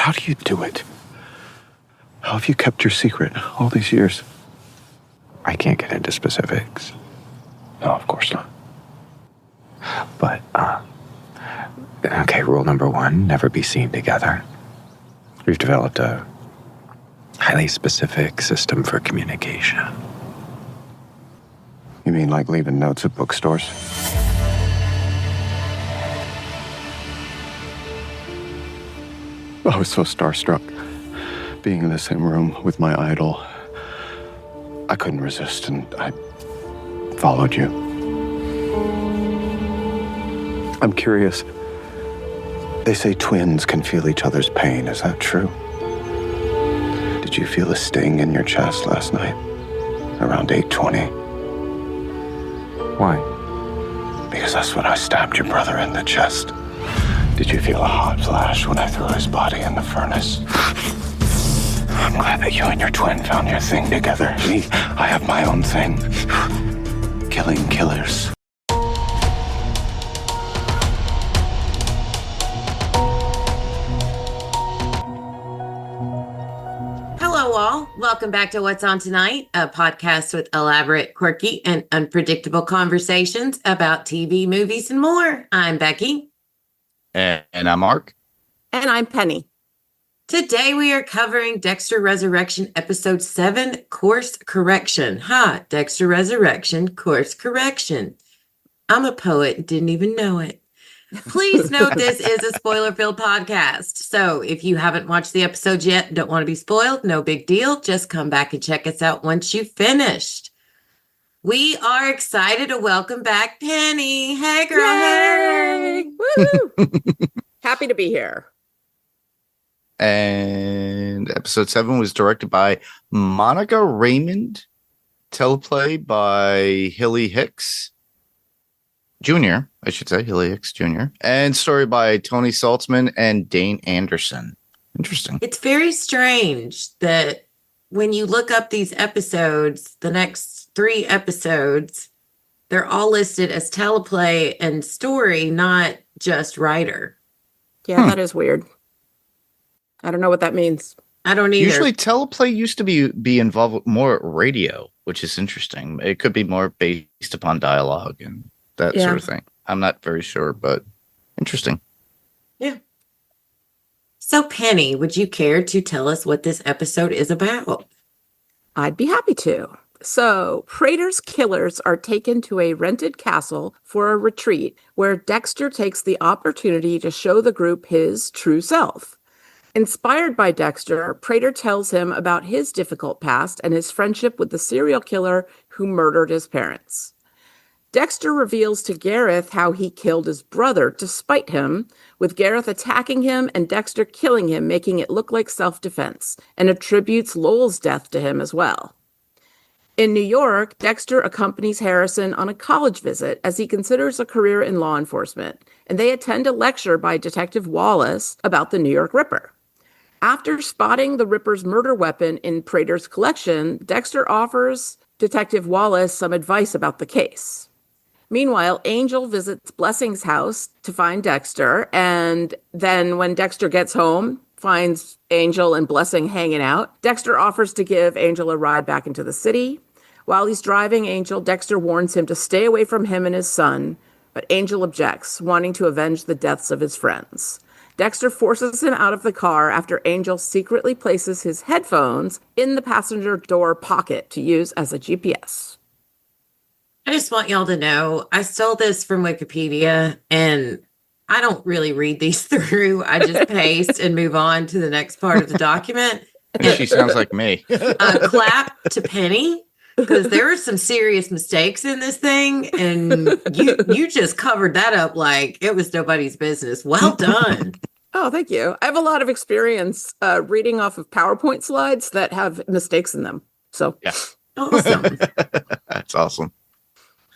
How do you do it? How have you kept your secret all these years? I can't get into specifics. No, of course not. But, okay, rule number 1, never be seen together. We've developed a highly specific system for communication. You mean like leaving notes at bookstores? I was so starstruck. Being in the same room with my idol, I couldn't resist, and I followed you. I'm curious. They say twins can feel each other's pain. Is that true? Did you feel a sting in your chest last night? Around 8:20? Why? Because that's when I stabbed your brother in the chest. Did you feel a hot flash when I threw his body in the furnace? I'm glad that you and your twin found your thing together. Me, I have my own thing. Killing killers. Hello, all. Welcome back to What's On Tonight, a podcast with elaborate, quirky, and unpredictable conversations about TV, movies, and more. I'm Becky. And I'm Mark. And I'm Penny. Today we are covering Dexter Resurrection, Episode 7, Course Correction. Dexter Resurrection, Course Correction. I'm a poet and didn't even know it. Please note this is a spoiler-filled podcast. So if you haven't watched the episode yet, don't want to be spoiled, no big deal. Just come back and check us out once you've finished. We are excited to welcome back Penny. Hey, girl. Yay! Hey. Woo! Happy to be here. And episode 7 was directed by Monica Raymond, teleplay by Hilly Hicks Jr., I should say, Hilly Hicks Jr., and story by Tony Saltzman and Dane Anderson. Interesting. It's very strange that when you look up these episodes, the next 3 episodes, they're all listed as teleplay and story, not just writer. Yeah, that is weird. I don't know what that means. I don't either. Usually teleplay used to be involved with more radio, which is interesting. It could be more based upon dialogue and that sort of thing. I'm not very sure, but interesting. Yeah. So, Penny, would you care to tell us what this episode is about? I'd be happy to. So, Prater's killers are taken to a rented castle for a retreat where Dexter takes the opportunity to show the group his true self. Inspired by Dexter, Prater tells him about his difficult past and his friendship with the serial killer who murdered his parents. Dexter reveals to Gareth how he killed his brother to spite him, with Gareth attacking him and Dexter killing him, making it look like self-defense, and attributes Lowell's death to him as well. In New York, Dexter accompanies Harrison on a college visit as he considers a career in law enforcement, and they attend a lecture by Detective Wallace about the New York Ripper. After spotting the Ripper's murder weapon in Prater's collection, Dexter offers Detective Wallace some advice about the case. Meanwhile, Angel visits Blessing's house to find Dexter, and then when Dexter gets home, finds Angel and Blessing hanging out. Dexter offers to give Angel a ride back into the city. While he's driving Angel, Dexter warns him to stay away from him and his son, but Angel objects, wanting to avenge the deaths of his friends. Dexter forces him out of the car after Angel secretly places his headphones in the passenger door pocket to use as a GPS. I just want y'all to know, I stole this from Wikipedia, and I don't really read these through. I just paste and move on to the next part of the document. She sounds like me. Clap to Penny, because there were some serious mistakes in this thing, and you just covered that up like it was nobody's business. Well done. Oh, thank you. I have a lot of experience reading off of PowerPoint slides that have mistakes in them. So, yeah. Awesome. That's awesome.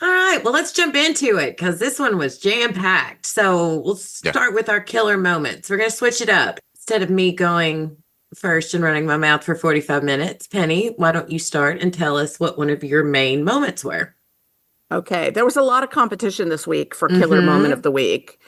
All right, well, let's jump into it because this one was jam-packed. So we'll start with our killer moments. We're going to switch it up. Instead of me going first and running my mouth for 45 minutes, Penny, why don't you start and tell us what one of your main moments were? Okay, there was a lot of competition this week for Killer Moment of the Week,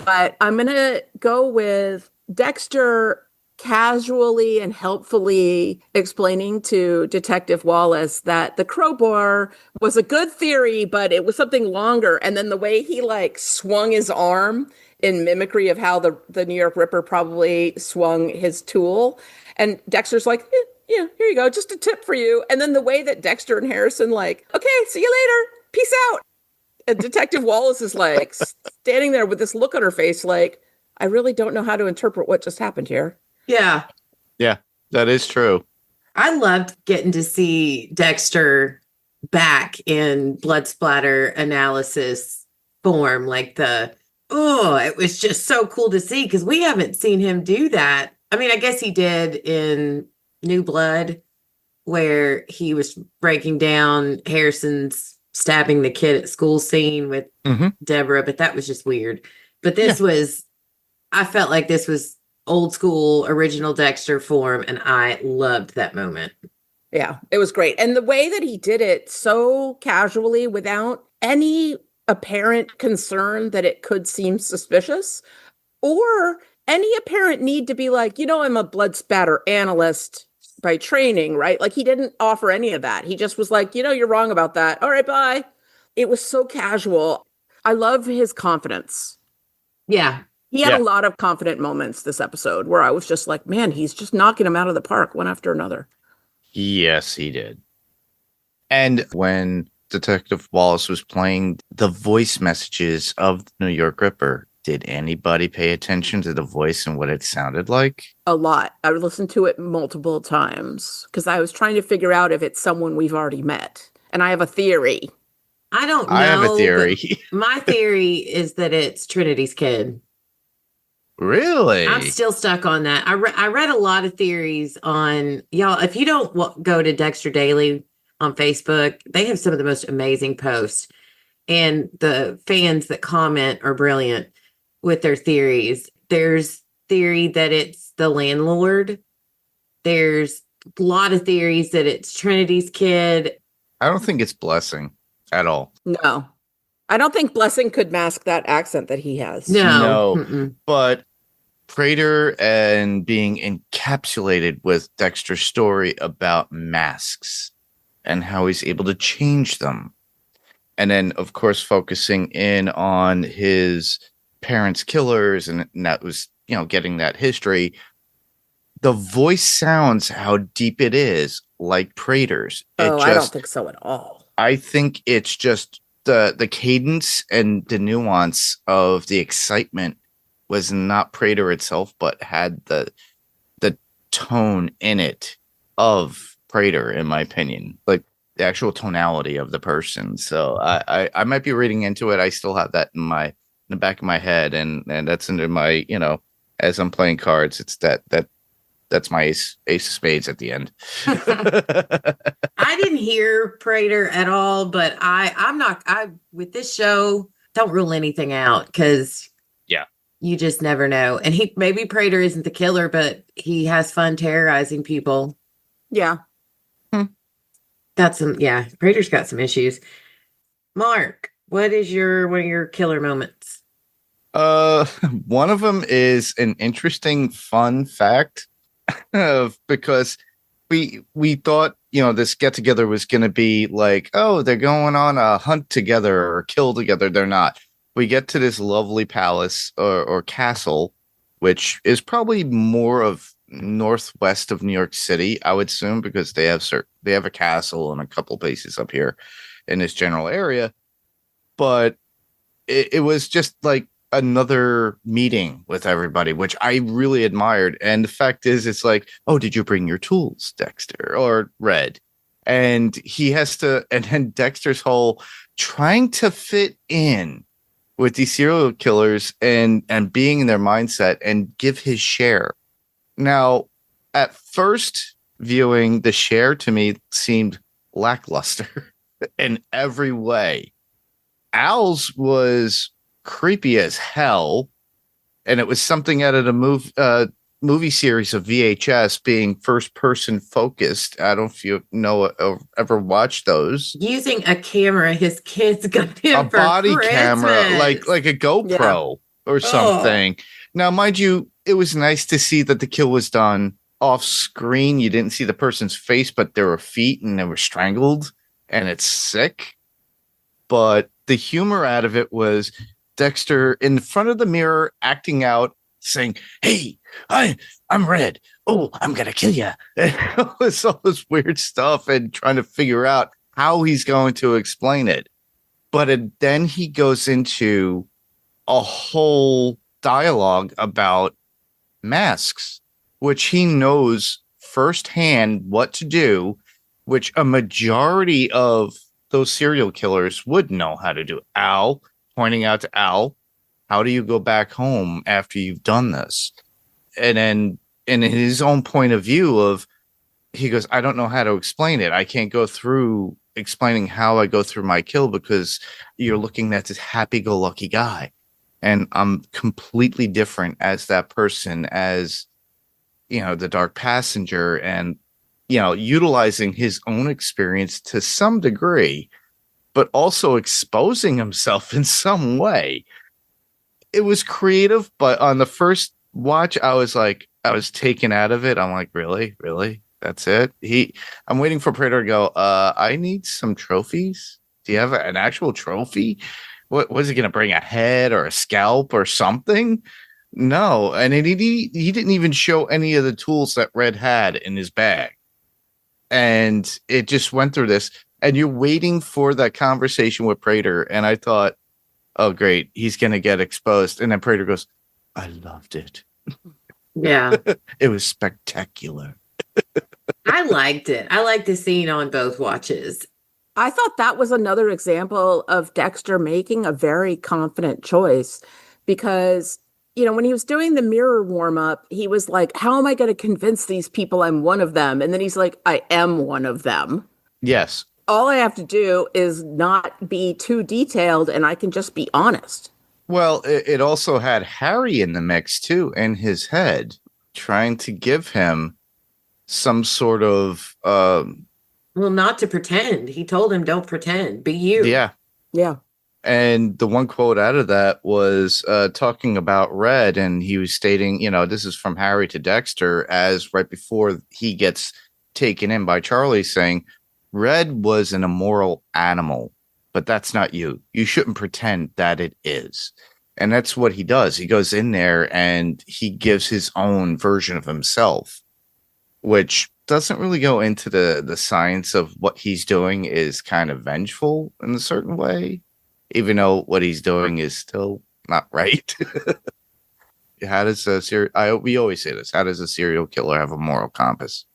but I'm going to go with Dexter casually and helpfully explaining to Detective Wallace that the crowbar was a good theory, but it was something longer. And then the way he like swung his arm in mimicry of how the New York Ripper probably swung his tool. And Dexter's like, yeah, here you go, just a tip for you. And then the way that Dexter and Harrison like, okay, see you later, peace out. And Detective Wallace is like standing there with this look on her face like, I really don't know how to interpret what just happened here. Yeah. Yeah, that is true. I loved getting to see Dexter back in blood splatter analysis form. Like it was just so cool to see because we haven't seen him do that. I mean, I guess he did in New Blood where he was breaking down Harrison's stabbing the kid at school scene with Deborah, but that was just weird. But this was, I felt like this was old school original Dexter form, and I loved that moment. Yeah, it was great. And the way that he did it so casually without any apparent concern that it could seem suspicious or any apparent need to be like, I'm a blood spatter analyst by training, right? Like he didn't offer any of that. He just was like, you're wrong about that. All right, bye. It was so casual. I love his confidence. Yeah. He had a lot of confident moments this episode where I was just like, man, he's just knocking them out of the park one after another. Yes, he did. And when Detective Wallace was playing the voice messages of the New York Ripper, did anybody pay attention to the voice and what it sounded like? A lot. I listened to it multiple times because I was trying to figure out if it's someone we've already met. And I have a theory. I don't know. I have a theory. My theory is that it's Trinity's kid. Really? I'm still stuck on that. I read a lot of theories on y'all. If you don't go to Dexter Daily on Facebook, they have some of the most amazing posts, and the fans that comment are brilliant with their theories. There's theory that it's the landlord. There's a lot of theories that it's Trinity's kid. I don't think it's Blessing at all. No. I don't think Blessing could mask that accent that he has. No. But Prater and being encapsulated with Dexter's story about masks and how he's able to change them. And then, of course, focusing in on his parents' killers, and that was, getting that history. The voice sounds how deep it is, like Prater's. I don't think so at all. I think it's just the cadence and the nuance of the excitement was not Prater itself, but had the tone in it of Prater, in my opinion, like the actual tonality of the person. So I might be reading into it. I still have that in the back of my head, and that's into my, as I'm playing cards, it's that's my ace of spades at the end. I didn't hear Prater at all, but I with this show, don't rule anything out because you just never know. And maybe Prater isn't the killer, but he has fun terrorizing people. Yeah. Prater's got some issues. Mark, what is one of your killer moments? One of them is an interesting fun fact because we thought, this get together was going to be like, oh, they're going on a hunt together or kill together. They're not. We get to this lovely palace or castle, which is probably more of northwest of New York City, I would assume, because they have a castle and a couple places up here in this general area. But it was just like another meeting with everybody, which I really admired. And the fact is, it's like, oh, did you bring your tools, Dexter or Red? And he has to, and then Dexter's whole trying to fit in with these serial killers and being in their mindset and give his share. Now, at first viewing, the share to me seemed lackluster in every way. Al's was creepy as hell, and it was something out of the movie series of VHS being first person focused. I don't know if you ever watched those. Using a camera his kids got him a body camera, like a GoPro or something. Now, mind you, it was nice to see that the kill was done off screen. You didn't see the person's face, but there were feet and they were strangled, and it's sick. But the humor out of it was Dexter in front of the mirror acting out, saying, "Hey, I'm Red. Oh, I'm gonna kill you." It's all this weird stuff and trying to figure out how he's going to explain it. But then he goes into a whole dialogue about masks, which he knows firsthand what to do, which a majority of those serial killers would know how to do. Al, pointing out to Al, how do you go back home after you've done this? And then in his own point of view of, he goes, I don't know how to explain it. I can't go through explaining how I go through my kill because you're looking at this happy-go-lucky guy. And I'm completely different as that person, as, the dark passenger, and, utilizing his own experience to some degree, but also exposing himself in some way. It was creative, but on the first watch, I was taken out of it. I'm like, really? That's it? I'm waiting for Prater to go, I need some trophies. Do you have an actual trophy? What was he going to bring? A head or a scalp or something? No. And he didn't even show any of the tools that Red had in his bag. And it just went through this. And you're waiting for that conversation with Prater. And I thought, oh, great, he's going to get exposed. And then Prater goes, I loved it. Yeah. It was spectacular. I liked it. I liked the scene on both watches. I thought that was another example of Dexter making a very confident choice because, when he was doing the mirror warm up, he was like, how am I going to convince these people I'm one of them? And then he's like, I am one of them. Yes. All I have to do is not be too detailed and I can just be honest. Well, it also had Harry in the mix too, in his head, trying to give him some sort of well, not to pretend. He told him, don't pretend, be you. Yeah. And the one quote out of that was talking about Red, and he was stating, this is from Harry to Dexter, as right before he gets taken in by Charlie, saying, Red was an immoral animal, but that's not you. You shouldn't pretend that it is. And that's what he does. He goes in there and he gives his own version of himself, which doesn't really go into the science of what he's doing is kind of vengeful in a certain way, even though what he's doing is still not right. How does we always say this, how does a serial killer have a moral compass?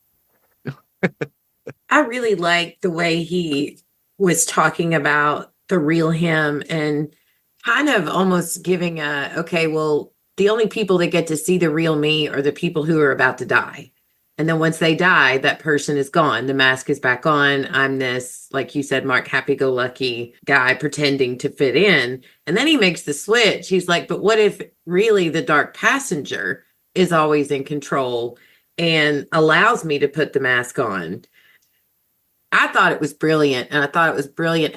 I really liked the way he was talking about the real him and kind of almost giving the only people that get to see the real me are the people who are about to die. And then once they die, that person is gone. The mask is back on. I'm this, like you said, Mark, happy-go-lucky guy pretending to fit in. And then he makes the switch. He's like, but what if really the dark passenger is always in control and allows me to put the mask on? I thought it was brilliant. And I thought it was brilliant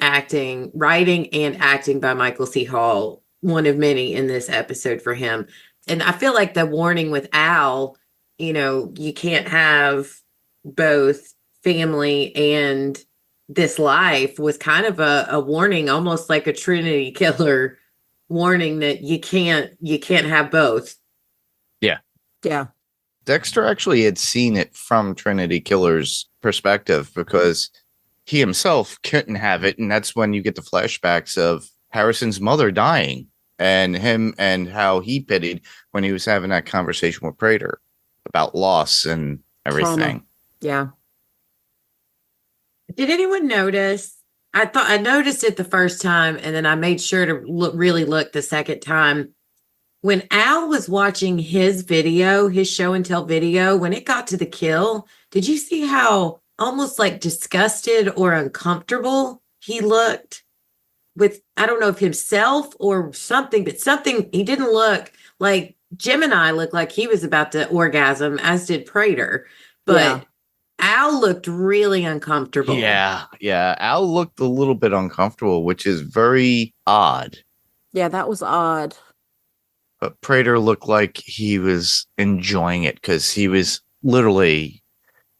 writing and acting by Michael C. Hall, one of many in this episode for him. And I feel like the warning with Al, you can't have both family and this life was kind of a warning, almost like a Trinity killer warning that you can't have both. Yeah. Yeah. Dexter actually had seen it from Trinity Killer's perspective because he himself couldn't have it. And that's when you get the flashbacks of Harrison's mother dying and him and how he pitied when he was having that conversation with Prater about loss and everything. Trauma. Yeah. Did anyone notice? I noticed it the first time, and then I made sure to really look the second time. When Al was watching his video, his show and tell video, when it got to the kill, did you see how almost like disgusted or uncomfortable he looked with, I don't know if himself or something, but something, he didn't look like Gemini looked like he was about to orgasm, as did Prater, but Al looked really uncomfortable. Yeah. Al looked a little bit uncomfortable, which is very odd. Yeah, that was odd. But Prater looked like he was enjoying it because he was literally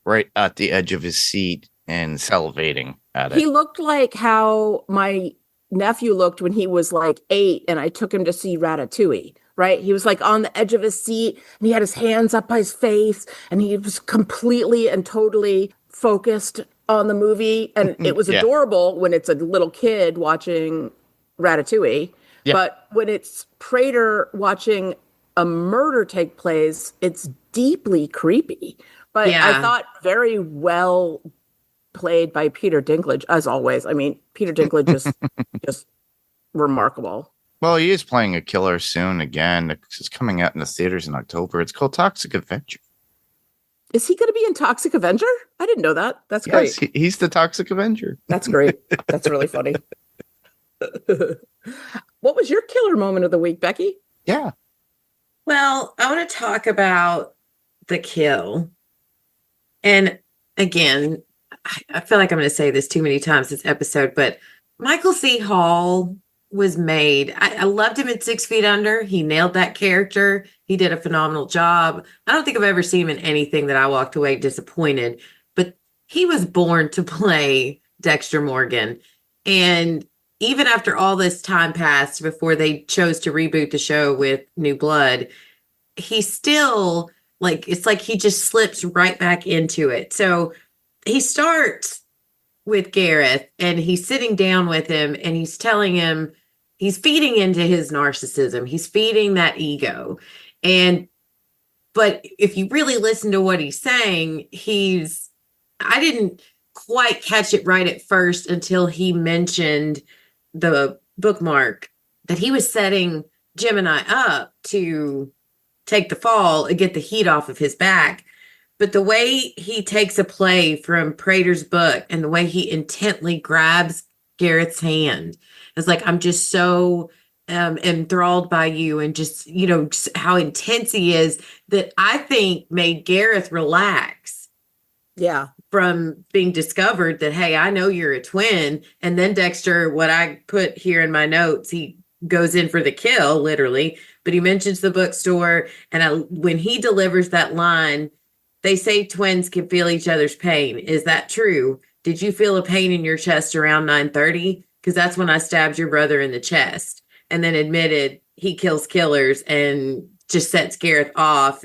right at the edge of his seat and salivating at He it. looked like how my nephew looked when he was like 8 and I took him to see Ratatouille, right? He was like on the edge of his seat and he had his hands up by his face and he was completely and totally focused on the movie. And it was Yeah. adorable when it's a little kid watching Ratatouille. Yeah. But when it's Prater watching a murder take place, it's deeply creepy. But I Yeah. thought very well played by Peter Dinklage, as always. I mean, Peter Dinklage is just remarkable. Well, he is playing a killer soon again. It's coming out in the theaters in October. It's called Toxic Avenger. Is he going to be in Toxic Avenger? I didn't know that. That's Yes, great. he's the Toxic Avenger. That's great. That's really funny. What was your killer moment of the week, Becky? Yeah. Well, I want to talk about the kill. And again, I feel like I'm going to say this too many times this episode, but Michael C. Hall was made. I loved him in 6 Feet Under. He nailed that character. He did a phenomenal job. I don't think I've ever seen him in anything that I walked away disappointed, but he was born to play Dexter Morgan. And even after all this time passed before they chose to reboot the show with New Blood, he still, like, it's like he just slips right back into it. So he starts with Gareth and he's sitting down with him and he's telling him, he's feeding into his narcissism. He's feeding that ego. But if you really listen to what he's saying, I didn't quite catch it right at first until he mentioned the bookmark that he was setting Gemini up to take the fall and get the heat off of his back. But the way he takes a play from Prater's book and the way he intently grabs Gareth's hand, it's like, I'm just so enthralled by you, and just, how intense he is, that I think made Gareth relax. Yeah. From being discovered that, hey, I know you're a twin. And then Dexter, what I put here in my notes, he goes in for the kill, literally, but he mentions the bookstore. And when he delivers that line, they say twins can feel each other's pain. Is that true? Did you feel a pain in your chest around 9:30? Because that's when I stabbed your brother in the chest. And then admitted he kills killers and just sets Gareth off.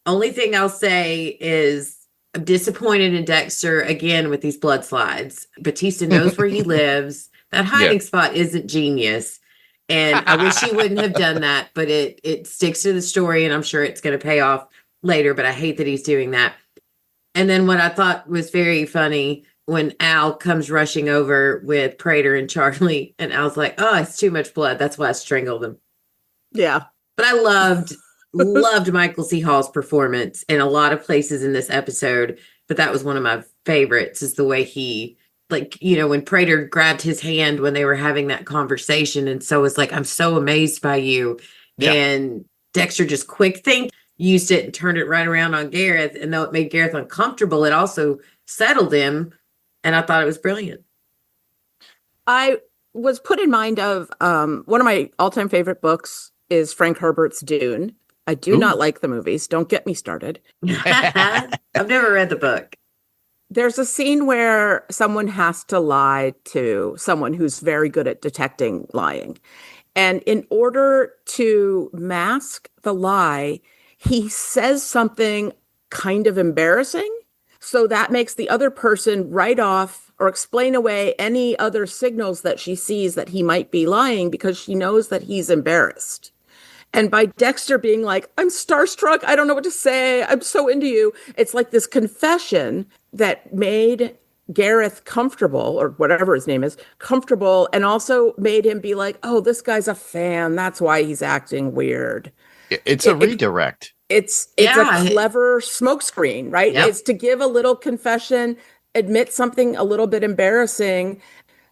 Only thing I'll say is, I'm disappointed in Dexter again with these blood slides. Batista knows where he lives. That hiding spot isn't genius. And I wish he wouldn't have done that, but it sticks to the story, and I'm sure it's going to pay off later, but I hate that he's doing that. And then what I thought was very funny, when Al comes rushing over with Prater and Charlie, and Al's like, oh, it's too much blood. That's why I strangled him. Yeah. But I loved Michael C. Hall's performance in a lot of places in this episode, but that was one of my favorites, is the way he, when Prater grabbed his hand when they were having that conversation, and so was like, I'm so amazed by you. Yeah. And Dexter just quick think, used it and turned it right around on Gareth, and though it made Gareth uncomfortable, it also settled him, and I thought it was brilliant. I was put in mind of one of my all-time favorite books is Frank Herbert's Dune. I do not like the movies. Don't get me started. I've never read the book. There's a scene where someone has to lie to someone who's very good at detecting lying. And in order to mask the lie, he says something kind of embarrassing. So that makes the other person write off or explain away any other signals that she sees that he might be lying, because she knows that he's embarrassed. And by Dexter being like, I'm starstruck, I don't know what to say, I'm so into you, it's like this confession that made Gareth comfortable, or whatever his name is, comfortable, and also made him be like, oh, this guy's a fan, that's why he's acting weird. It's a redirect. It's a clever smokescreen, right? Yep. It's to give a little confession, admit something a little bit embarrassing.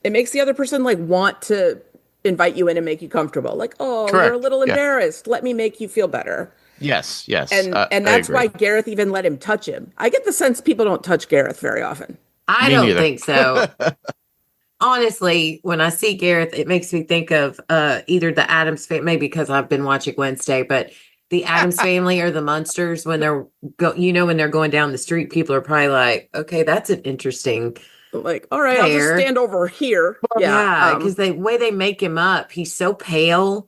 It makes the other person want to invite you in and make you comfortable. Like, oh, correct. You're a little embarrassed. Let me make you feel better. Yes. And that's why Gareth even let him touch him. I get the sense people don't touch Gareth very often. I don't think so. honestly, when I see Gareth, it makes me think of either the Addams family, maybe because I've been watching Wednesday, but the Addams family or the Munsters when they're when they're going down the street, people are probably like, okay, that's an interesting Like, all right, I'll just pair. stand over here. Yeah. Yeah, because the way they make him up, he's so pale.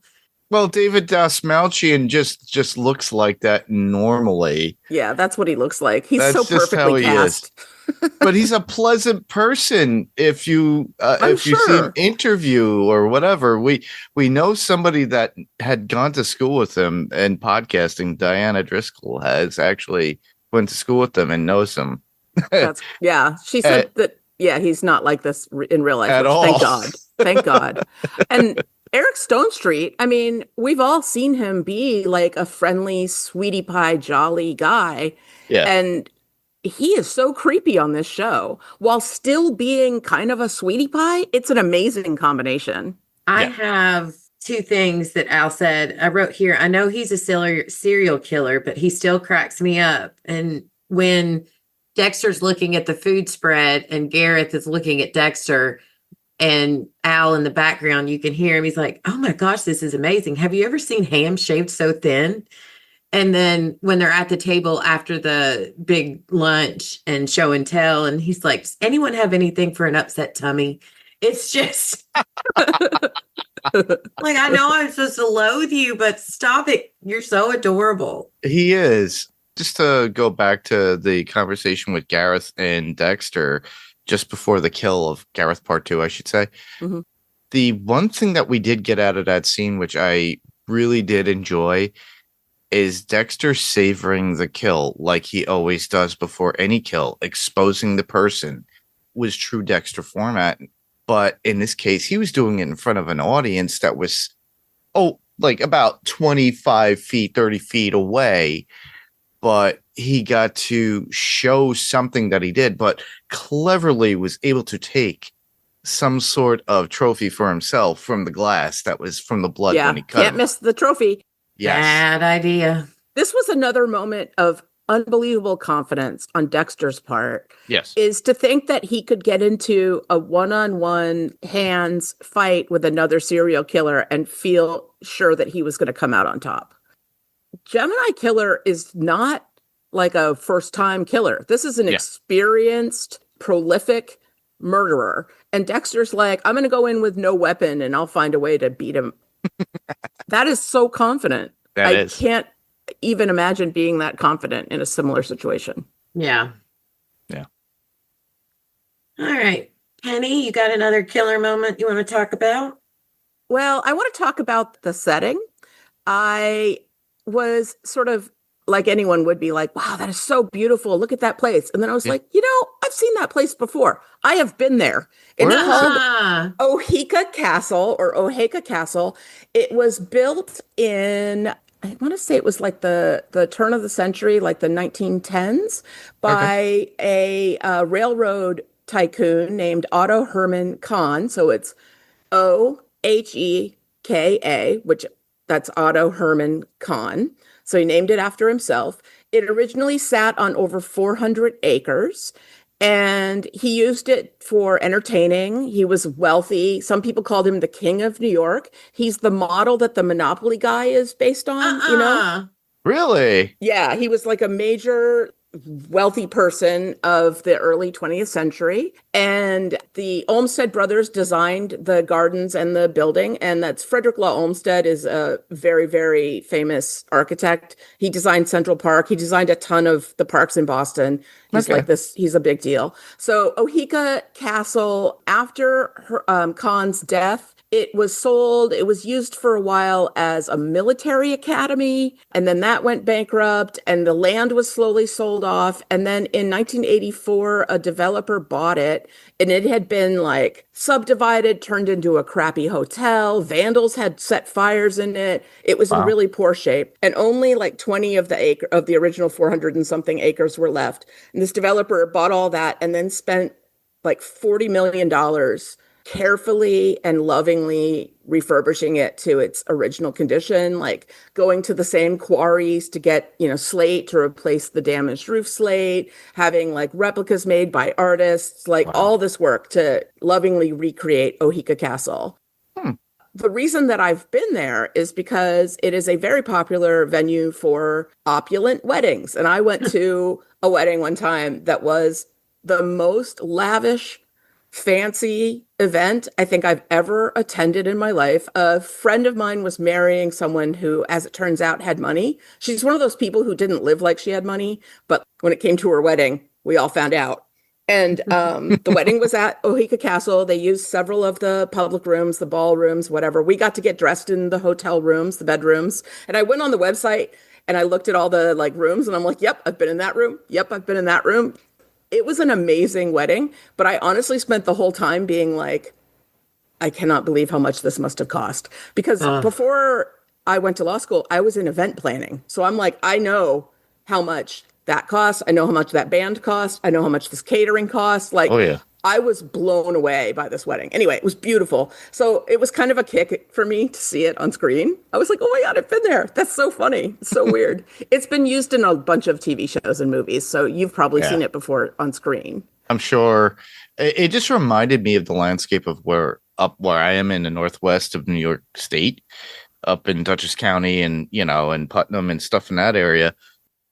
Well, David Dastmalchian just looks like that normally. Yeah, that's what he looks like. He's That's so just how perfectly he is. cast. But he's a pleasant person. If you I'm if you see sure. an interview or whatever, we know somebody that had gone to school with him in podcasting. Diana Driscoll has actually went to school with them and knows him. She said that. Yeah, he's not like this in real life. At all. Thank God. Thank God. And Eric Stonestreet, I mean, we've all seen him be like a friendly, sweetie pie, jolly guy. Yeah. And he is so creepy on this show while still being kind of a sweetie pie. It's an amazing combination. I have two things that Al said. I wrote here, I know he's a serial killer, but he still cracks me up. And when Dexter's looking at the food spread and Gareth is looking at Dexter and Al in the background, you can hear him. He's like, oh my gosh, this is amazing. Have you ever seen ham shaved so thin? And then when they're at the table after the big lunch and show and tell, and he's like, does anyone have anything for an upset tummy? It's just like, I know I'm supposed to loathe you, but stop it. You're so adorable. He is. Just to go back to the conversation with Gareth and Dexter just before the kill of Gareth Part 2, I should say. Mm-hmm. The one thing that we did get out of that scene, which I really did enjoy, is Dexter savoring the kill like he always does before any kill, exposing the person, was true Dexter format. But in this case, he was doing it in front of an audience that was, like about 25 feet, 30 feet away. But he got to show something that he did, but cleverly was able to take some sort of trophy for himself from the glass that was from the blood when he cut can't him. miss the trophy. Yes. Bad idea. This was another moment of unbelievable confidence on Dexter's part. Yes. Is to think that he could get into a one-on-one hands fight with another serial killer and feel sure that he was going to come out on top. Gemini Killer is not like a first-time killer. This is an experienced, prolific murderer. And Dexter's like, I'm going to go in with no weapon and I'll find a way to beat him. That is so confident. I can't even imagine being that confident in a similar situation. Yeah. Yeah. All right. Penny, you got another killer moment you want to talk about? Well, I want to talk about the setting. I was sort of like anyone would be like, wow, that is so beautiful. Look at that place. And then I was like, I've seen that place before. I have been there. It's called Oheka Castle or Oheka Castle. It was built in, I want to say it was like the turn of the century, like the 1910s, by a railroad tycoon named Otto Herman Kahn. So it's Oheka, which that's Otto Herman Kahn. So he named it after himself. It originally sat on over 400 acres, and he used it for entertaining. He was wealthy. Some people called him the King of New York. He's the model that the Monopoly guy is based on, Really? Yeah, he was like a major wealthy person of the early 20th century. And the Olmsted brothers designed the gardens and the building. And that's Frederick Law Olmsted is a very, very famous architect. He designed Central Park. He designed a ton of the parks in Boston. He's like this. He's a big deal. So Oheka Castle, after Khan's death, it was sold. It was used for a while as a military academy, and then that went bankrupt, and the land was slowly sold off. And then in 1984, a developer bought it, and it had been like subdivided, turned into a crappy hotel. Vandals had set fires in it. It was in really poor shape, and only like 20 of the original 400 and something acres were left. And this developer bought all that and then spent like $40 million carefully and lovingly refurbishing it to its original condition, like going to the same quarries to get, slate to replace the damaged roof slate, having like replicas made by artists, like all this work to lovingly recreate Ohika Castle. The reason that I've been there is because it is a very popular venue for opulent weddings. And I went to a wedding one time that was the most lavish, fancy event I think I've ever attended in my life. A friend of mine was marrying someone who, as it turns out, had money. She's one of those people who didn't live like she had money, but when it came to her wedding, we all found out. And the wedding was at Ohika Castle. They used several of the public rooms, the ballrooms, whatever. We got to get dressed in the hotel rooms, the bedrooms. And I went on the website and I looked at all the like rooms and I'm like, yep, I've been in that room. Yep, I've been in that room. It was an amazing wedding, but I honestly spent the whole time being like, I cannot believe how much this must have cost. Because before I went to law school, I was in event planning. So I'm like, I know how much that costs. I know how much that band costs. I know how much this catering costs. Like, I was blown away by this wedding. Anyway, it was beautiful. So it was kind of a kick for me to see it on screen. I was like, oh my God, I've been there. That's so funny. It's so weird. It's been used in a bunch of TV shows and movies. So you've probably seen it before on screen. I'm sure. It just reminded me of the landscape of where I am in the northwest of New York State, up in Dutchess County and, and Putnam and stuff in that area.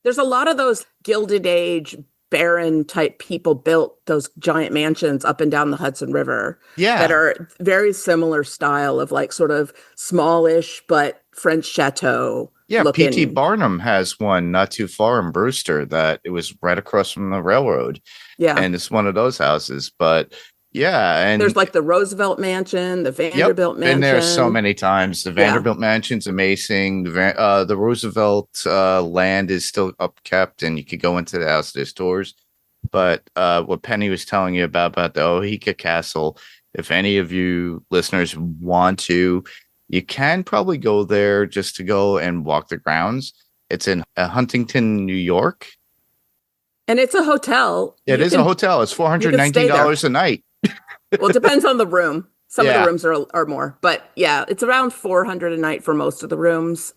There's a lot of those Gilded Age baron type people built those giant mansions up and down the Hudson River that are very similar style of like sort of smallish but French chateau. Yeah, looking. P.T. Barnum has one not too far in Brewster that it was right across from the railroad. Yeah. And it's one of those houses. But yeah, and there's like the Roosevelt Mansion, the Vanderbilt Mansion. And there's so many times. The Vanderbilt Mansion's amazing. The Roosevelt land is still upkept, and you could go into the house. There's tours. But what Penny was telling you about the Ohika Castle, if any of you listeners want to, you can probably go there just to go and walk the grounds. It's in Huntington, New York. And it's a hotel. It is a hotel. It's $419 a night. Well, it depends on the room. Some of the rooms are more. But yeah, it's around $400 a night for most of the rooms.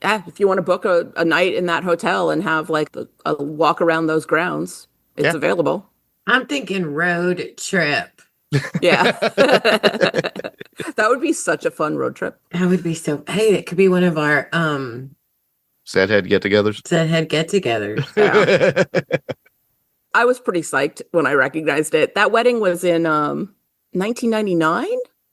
Yeah, if you want to book a night in that hotel and have like a walk around those grounds, it's available. I'm thinking road trip. Yeah. That would be such a fun road trip. That would be so. Hey, it could be one of our Sad Head get-togethers. Yeah. I was pretty psyched when I recognized it. That wedding was in 1999.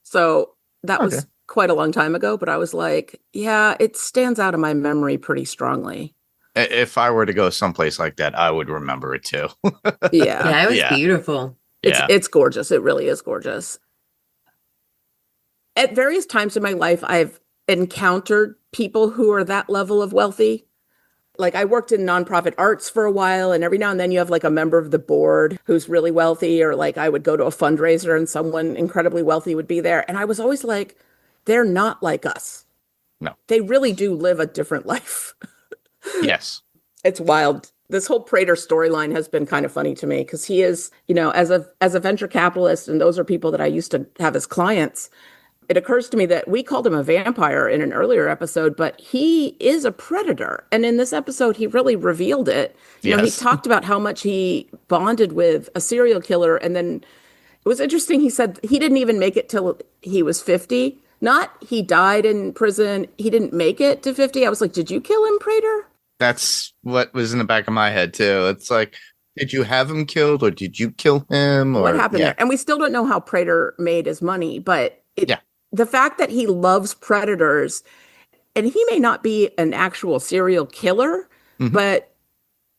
So that was quite a long time ago. But I was like, yeah, it stands out in my memory pretty strongly. If I were to go someplace like that, I would remember it too. Yeah, it was beautiful. It's gorgeous. It really is gorgeous. At various times in my life, I've encountered people who are that level of wealthy. Like I worked in nonprofit arts for a while, and every now and then you have like a member of the board who's really wealthy, or like I would go to a fundraiser and someone incredibly wealthy would be there. And I was always like, they're not like us. No. They really do live a different life. Yes. It's wild. This whole Prater storyline has been kind of funny to me because he is, as a venture capitalist, and those are people that I used to have as clients. It occurs to me that we called him a vampire in an earlier episode, but he is a predator. And in this episode, he really revealed it. He talked about how much he bonded with a serial killer. And then it was interesting. He said he didn't even make it till he was 50. Not he died in prison. He didn't make it to 50. I was like, did you kill him, Prater? That's what was in the back of my head, too. It's like, did you have him killed or did you kill him? Or what happened there? And we still don't know how Prater made his money, but the fact that he loves predators, and he may not be an actual serial killer, but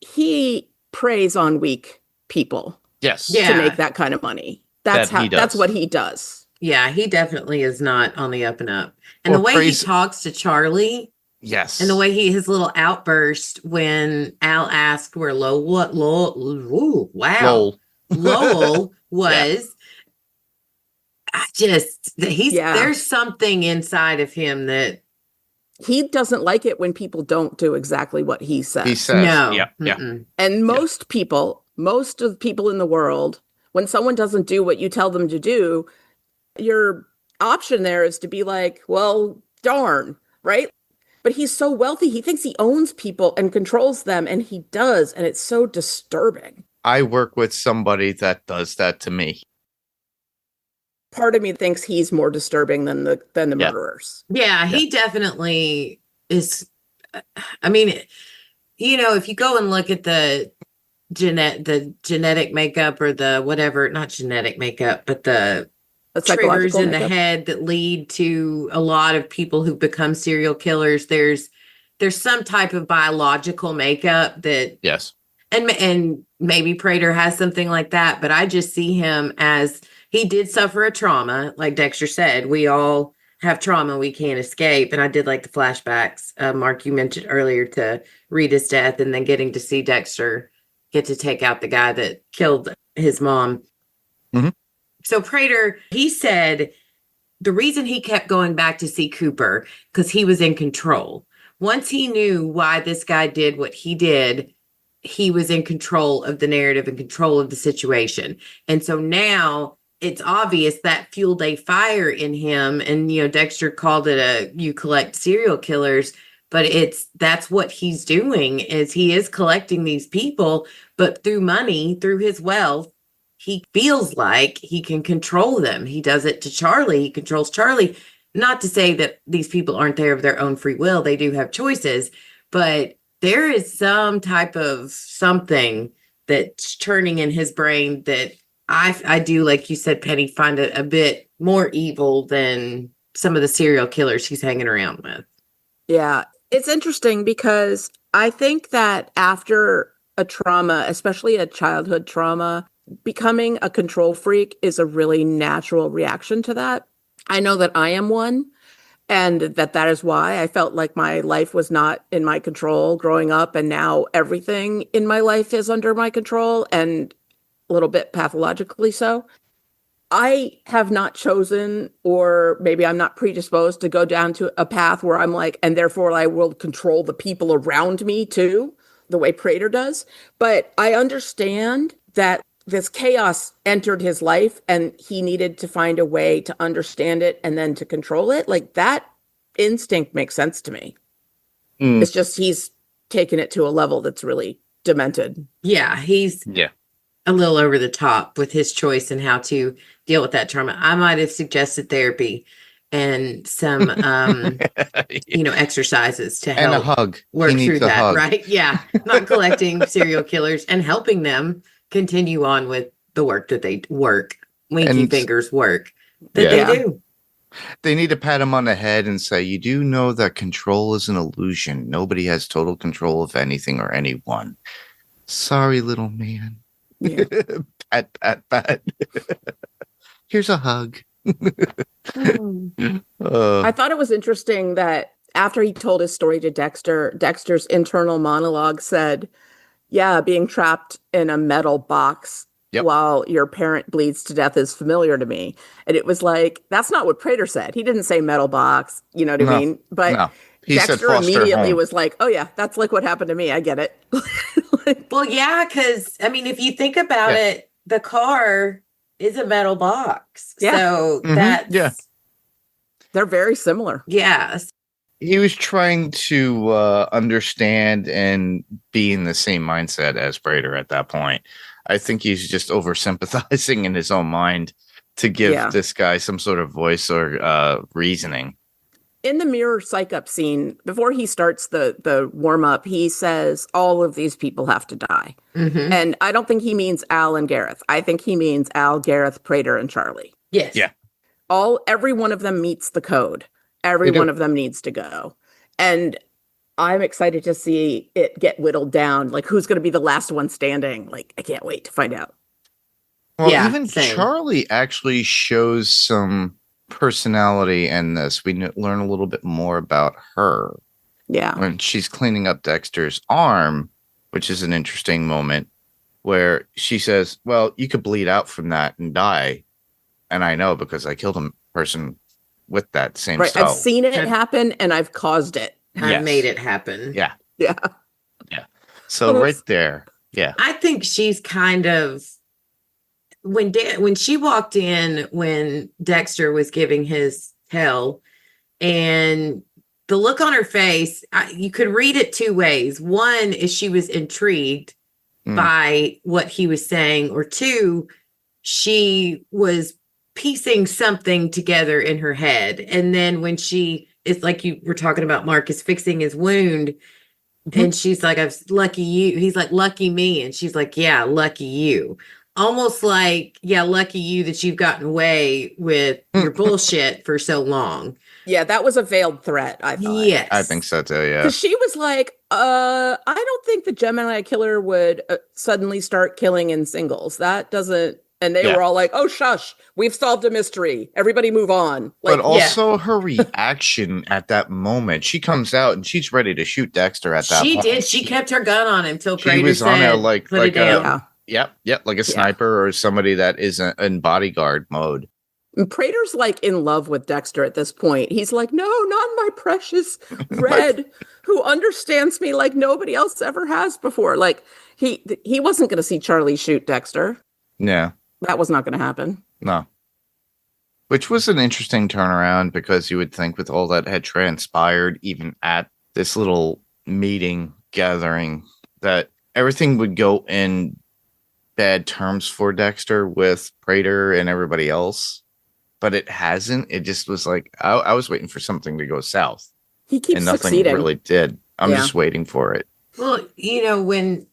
he preys on weak people. Yes. To make that kind of money. That's what he does. Yeah, he definitely is not on the up and up. And the way he talks to Charlie. Yes. And the way his little outburst when Al asked where Lowell was. There's something inside of him that he doesn't like it when people don't do exactly what he says. He says, no. Yeah. And most of the people in the world, when someone doesn't do what you tell them to do, Your option there is to be like, well, darn, right? But he's so wealthy, he thinks he owns people and controls them, and he does, and it's so disturbing. I work with somebody that does that to me. Part of me thinks he's more disturbing than the murderers. Yeah, he definitely is. I mean, if you go and look at the genetic makeup or the whatever, not genetic makeup, but the triggers in the head that lead to a lot of people who become serial killers, there's some type of biological makeup that and maybe Prater has something like that, but I just see him as he did suffer a trauma. Like Dexter said, we all have trauma we can't escape. And I did like the flashbacks, Mark, you mentioned earlier, to Rita's death and then getting to see Dexter get to take out the guy that killed his mom. Mm-hmm. So Prater, he said the reason he kept going back to see Cooper, because he was in control. Once he knew why this guy did what he did, he was in control of the narrative and control of the situation. And so now it's obvious that fueled a fire in him. And, Dexter called it you collect serial killers, but that's what he's doing, is he is collecting these people, but through money, through his wealth, he feels like he can control them. He does it to Charlie. He controls Charlie. Not to say that these people aren't there of their own free will. They do have choices, but there is some type of something that's churning in his brain that I do, like you said, Penny, find it a bit more evil than some of the serial killers he's hanging around with. Yeah, it's interesting because I think that after a trauma, especially a childhood trauma, becoming a control freak is a really natural reaction to that. I know that I am one. And that is why I felt like my life was not in my control growing up. And now everything in my life is under my control, and a little bit pathologically so. I have not chosen, or maybe I'm not predisposed to go down to a path where I'm like, and therefore I will control the people around me too, the way Prater does. But I understand that this chaos entered his life and he needed to find a way to understand it and then to control it. Like, that instinct makes sense to me. It's just he's taken it to a level that's really demented. Yeah, he's a little over the top with his choice and how to deal with that trauma. I might have suggested therapy and some exercises to help and a hug. Work through that, right? Yeah, not collecting serial killers and helping them continue on with the work that they winky fingers work that they do. They need to pat him on the head and say, you do know that control is an illusion. Nobody has total control of anything or anyone. Sorry, little man. Yeah. Pat, pat, pat. Here's a hug. I thought it was interesting that after he told his story to Dexter, Dexter's internal monologue said, yeah, being trapped in a metal box while your parent bleeds to death is familiar to me. And it was like, that's not what Prater said. He didn't say metal box, you know what I mean? But Dexter immediately was like, oh yeah, that's like what happened to me. I get it. Well, yeah, because I mean, if you think about it, the car is a metal box. Yeah. So that's they're very similar. Yes. He was trying to understand and be in the same mindset as Prater at that point. I think he's just over sympathizing in his own mind to give this guy some sort of voice or reasoning. In the mirror psych up scene, before he starts the warm up, he says all of these people have to die. Mm-hmm. And I don't think he means Al and Gareth. I think he means Al, Gareth, Prater, and Charlie. Yes. Yeah. Every one of them meets the code. Every one of them needs to go. And I'm excited to see it get whittled down. Like, who's going to be the last one standing? Like, I can't wait to find out. Well, even Charlie actually shows some personality in this. We learn a little bit more about her. Yeah. When she's cleaning up Dexter's arm, which is an interesting moment where she says, well, you could bleed out from that and die. And I know because I killed a person with that same right. style. I've seen it happen and I've caused it. I made it happen. Yeah. Yeah. Yeah. So right there. Yeah. I think she's kind of, when she walked in when Dexter was giving his tell, and the look on her face, you could read it two ways. One is she was intrigued by what he was saying, or two, she was piecing something together in her head. And then when it's like you were talking about Marcus fixing his wound, and she's like, "I've lucky you." He's like, "Lucky me," and she's like, "Yeah, lucky you." Almost like, "Yeah, lucky you that you've gotten away with your bullshit for so long." Yeah, that was a veiled threat, I thought. Yes, I think so too. Yeah. Because she was like, I don't think the Gemini killer would suddenly start killing in singles. That doesn't. And they were all like, "Oh, shush, we've solved a mystery. Everybody move on." Like, but also her reaction at that moment, she comes out and she's ready to shoot Dexter at that she point. did. She kept her gun on him till She Prater was said, on there like "Put it down." like a sniper or somebody that is in bodyguard mode. And Prater's like in love with Dexter at this point. He's like, "No, not my precious Red, who understands me like nobody else ever has before." Like he wasn't going to see Charlie shoot Dexter. Yeah. That was not going to happen. No. Which was an interesting turnaround, because you would think with all that had transpired, even at this little meeting gathering, that everything would go in bad terms for Dexter with Prater and everybody else. But it hasn't. It just was like, I was waiting for something to go south. He keeps and nothing succeeding. really did. I'm just waiting for it. Well, when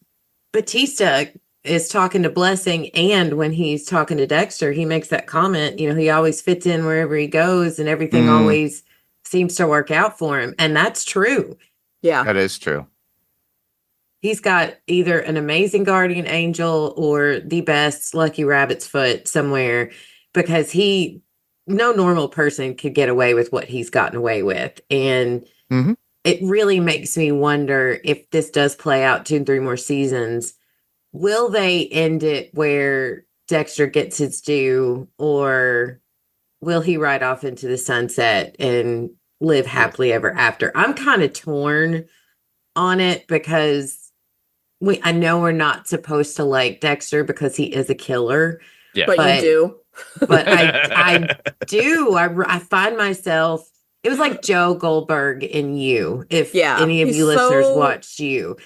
Batista is talking to Blessing and when he's talking to Dexter, he makes that comment, he always fits in wherever he goes and everything always seems to work out for him. And that's true. Yeah. That is true. He's got either an amazing guardian angel or the best lucky rabbit's foot somewhere, because no normal person could get away with what he's gotten away with. And it really makes me wonder, if this does play out 2 and 3 more seasons, will they end it where Dexter gets his due, or will he ride off into the sunset and live happily ever after? I'm kind of torn on it, because I know we're not supposed to like Dexter because he is a killer. Yeah. But you do. But I do. I find myself, it was like Joe Goldberg in You, if any of you listeners watched You.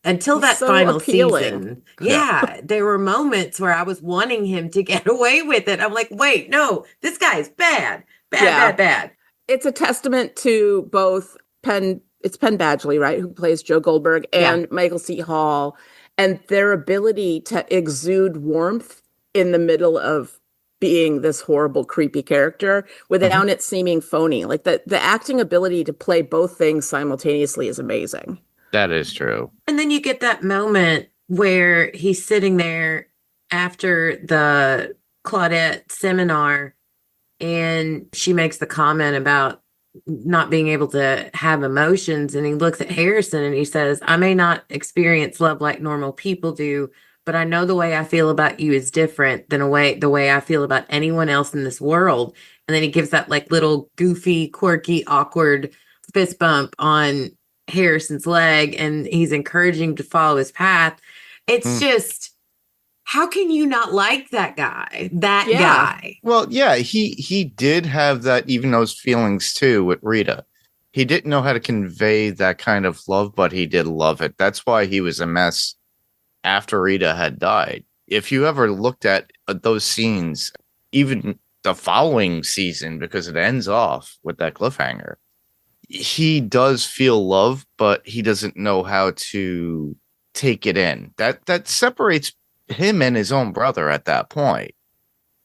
Until that final season. Yeah, there were moments where I was wanting him to get away with it. I'm like, wait, no, this guy's bad. Bad. It's a testament to both it's Penn Badgley, right, who plays Joe Goldberg, and Michael C. Hall, and their ability to exude warmth in the middle of being this horrible, creepy character without it seeming phony. Like the acting ability to play both things simultaneously is amazing. That is true. And then you get that moment where he's sitting there after the Claudette seminar, and she makes the comment about not being able to have emotions. And he looks at Harrison and he says, "I may not experience love like normal people do, but I know the way I feel about you is different than the way I feel about anyone else in this world." And then he gives that like little goofy, quirky, awkward fist bump on Harrison's leg, and he's encouraging him to follow his path. It's just, how can you not like that guy? Guy. Well, yeah, he did have that, even those feelings too with Rita. He didn't know how to convey that kind of love, but he did love it. That's why he was a mess after Rita had died. If you ever looked at those scenes, even the following season, because it ends off with that cliffhanger, he does feel love, but he doesn't know how to take it in. That separates him and his own brother at that point.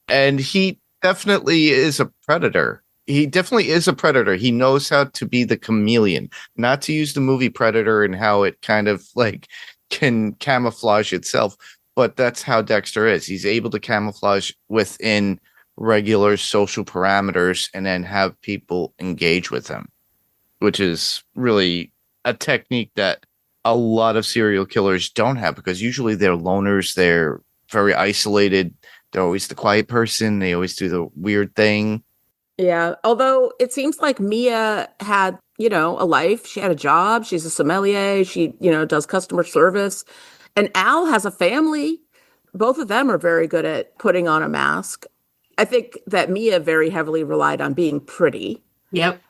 And he definitely is a predator. He knows how to be the chameleon, not to use the movie Predator and how it kind of like can camouflage itself, but that's how Dexter is. He's able to camouflage within regular social parameters and then have people engage with him, which is really a technique that a lot of serial killers don't have, because usually they're loners. They're very isolated. They're always the quiet person. They always do the weird thing. Yeah. Although it seems like Mia had, a life. She had a job. She's a sommelier. She, does customer service. And Al has a family. both of them are very good at putting on a mask. I think that Mia very heavily relied on being pretty. Yep.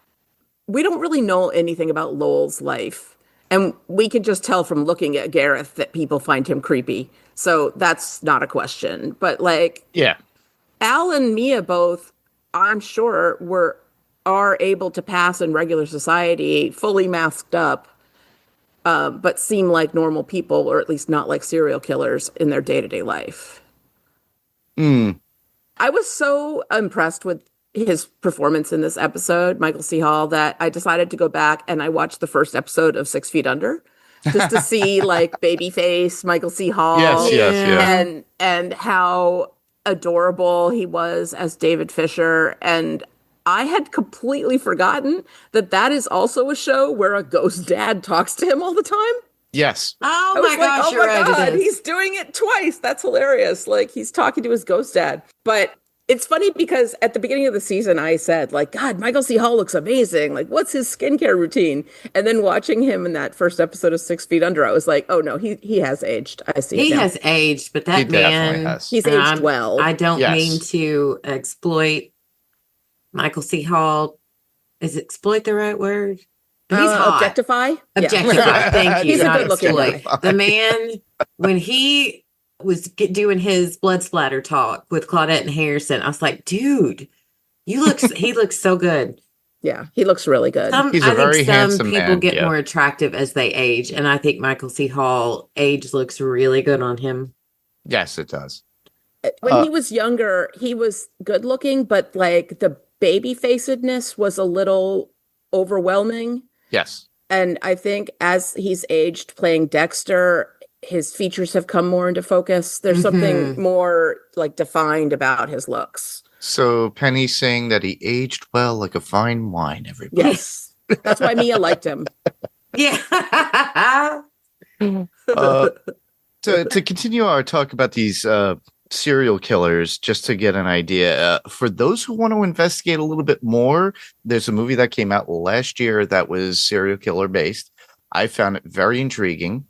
We don't really know anything about Lowell's life. And we can just tell from looking at Gareth that people find him creepy. So that's not a question. But like Yeah. Al and Mia both, I'm sure, are able to pass in regular society fully masked up, but seem like normal people, or at least not like serial killers in their day-to-day life. I was so impressed with his performance in this episode, Michael C. Hall, that I decided to go back and I watched the first episode of 6 Feet Under just to see like babyface Michael C. Hall. Yes. And how adorable he was as David Fisher. And I had completely forgotten that that is also a show where a ghost dad talks to him all the time. Yes. Oh I was my like, gosh, oh you're my right. God, It is. he's doing it twice. That's hilarious. Like he's talking to his ghost dad. But it's funny because at the beginning of the season, I said, like, God, Michael C. Hall looks amazing. Like, what's his skincare routine? And then watching him in that first episode of 6 Feet Under, I was like, oh no, he has aged. I see He it now. has aged, but that He definitely man, has. He's and aged well. I don't Yes. mean to exploit Michael C. Hall. Is exploit the right word? He's hot. Objectify? Objectify. Thank you. He's a not good-looking exploit. guy. The man, when he was doing his blood splatter talk with Claudette and Harrison, I was like, dude, he looks so good. Yeah, he looks really good. He's a very some handsome people man, get yeah. more attractive as they age, and I think Michael C. Hall age looks really good on him. Yes, it does. When he was younger, he was good looking, but like the baby facedness was a little overwhelming. Yes. And I think as he's aged playing Dexter, his features have come more into focus. There's something more like defined about his looks. So Penny's saying that he aged well like a fine wine, everybody. Yes. That's why Mia liked him. Yeah. To continue our talk about these serial killers, just to get an idea, for those who want to investigate a little bit more, there's a movie that came out last year that was serial killer based. I found it very intriguing.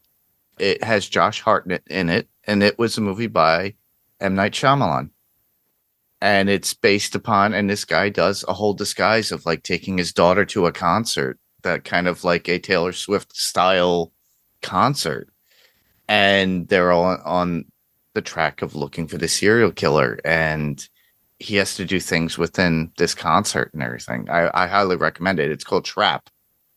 It has Josh Hartnett in it, and it was a movie by M. Night Shyamalan. And it's based upon, and this guy does a whole disguise of like taking his daughter to a concert, that kind of like a Taylor Swift style concert. And they're all on the track of looking for the serial killer. And he has to do things within this concert and everything. I highly recommend it. It's called Trap.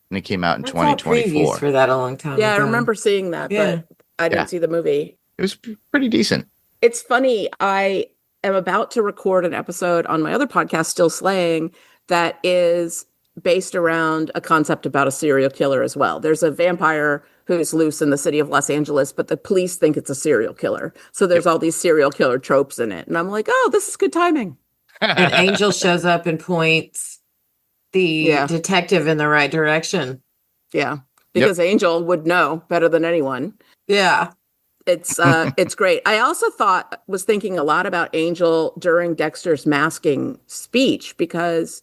And it came out in I saw 2024. previews for that a long time Yeah, I ago. remember seeing that, Yeah. but I didn't Yeah. see the movie. It was pretty decent. It's funny. I am about to record an episode on my other podcast, Still Slaying, that is based around a concept about a serial killer as well. There's a vampire who's loose in the city of Los Angeles, but the police think it's a serial killer. So there's all these serial killer tropes in it. And I'm like, oh, this is good timing. And Angel shows up and points the detective in the right direction. Yeah. Because Angel would know better than anyone. Yeah. It's great. I also was thinking a lot about Angel during Dexter's masking speech, because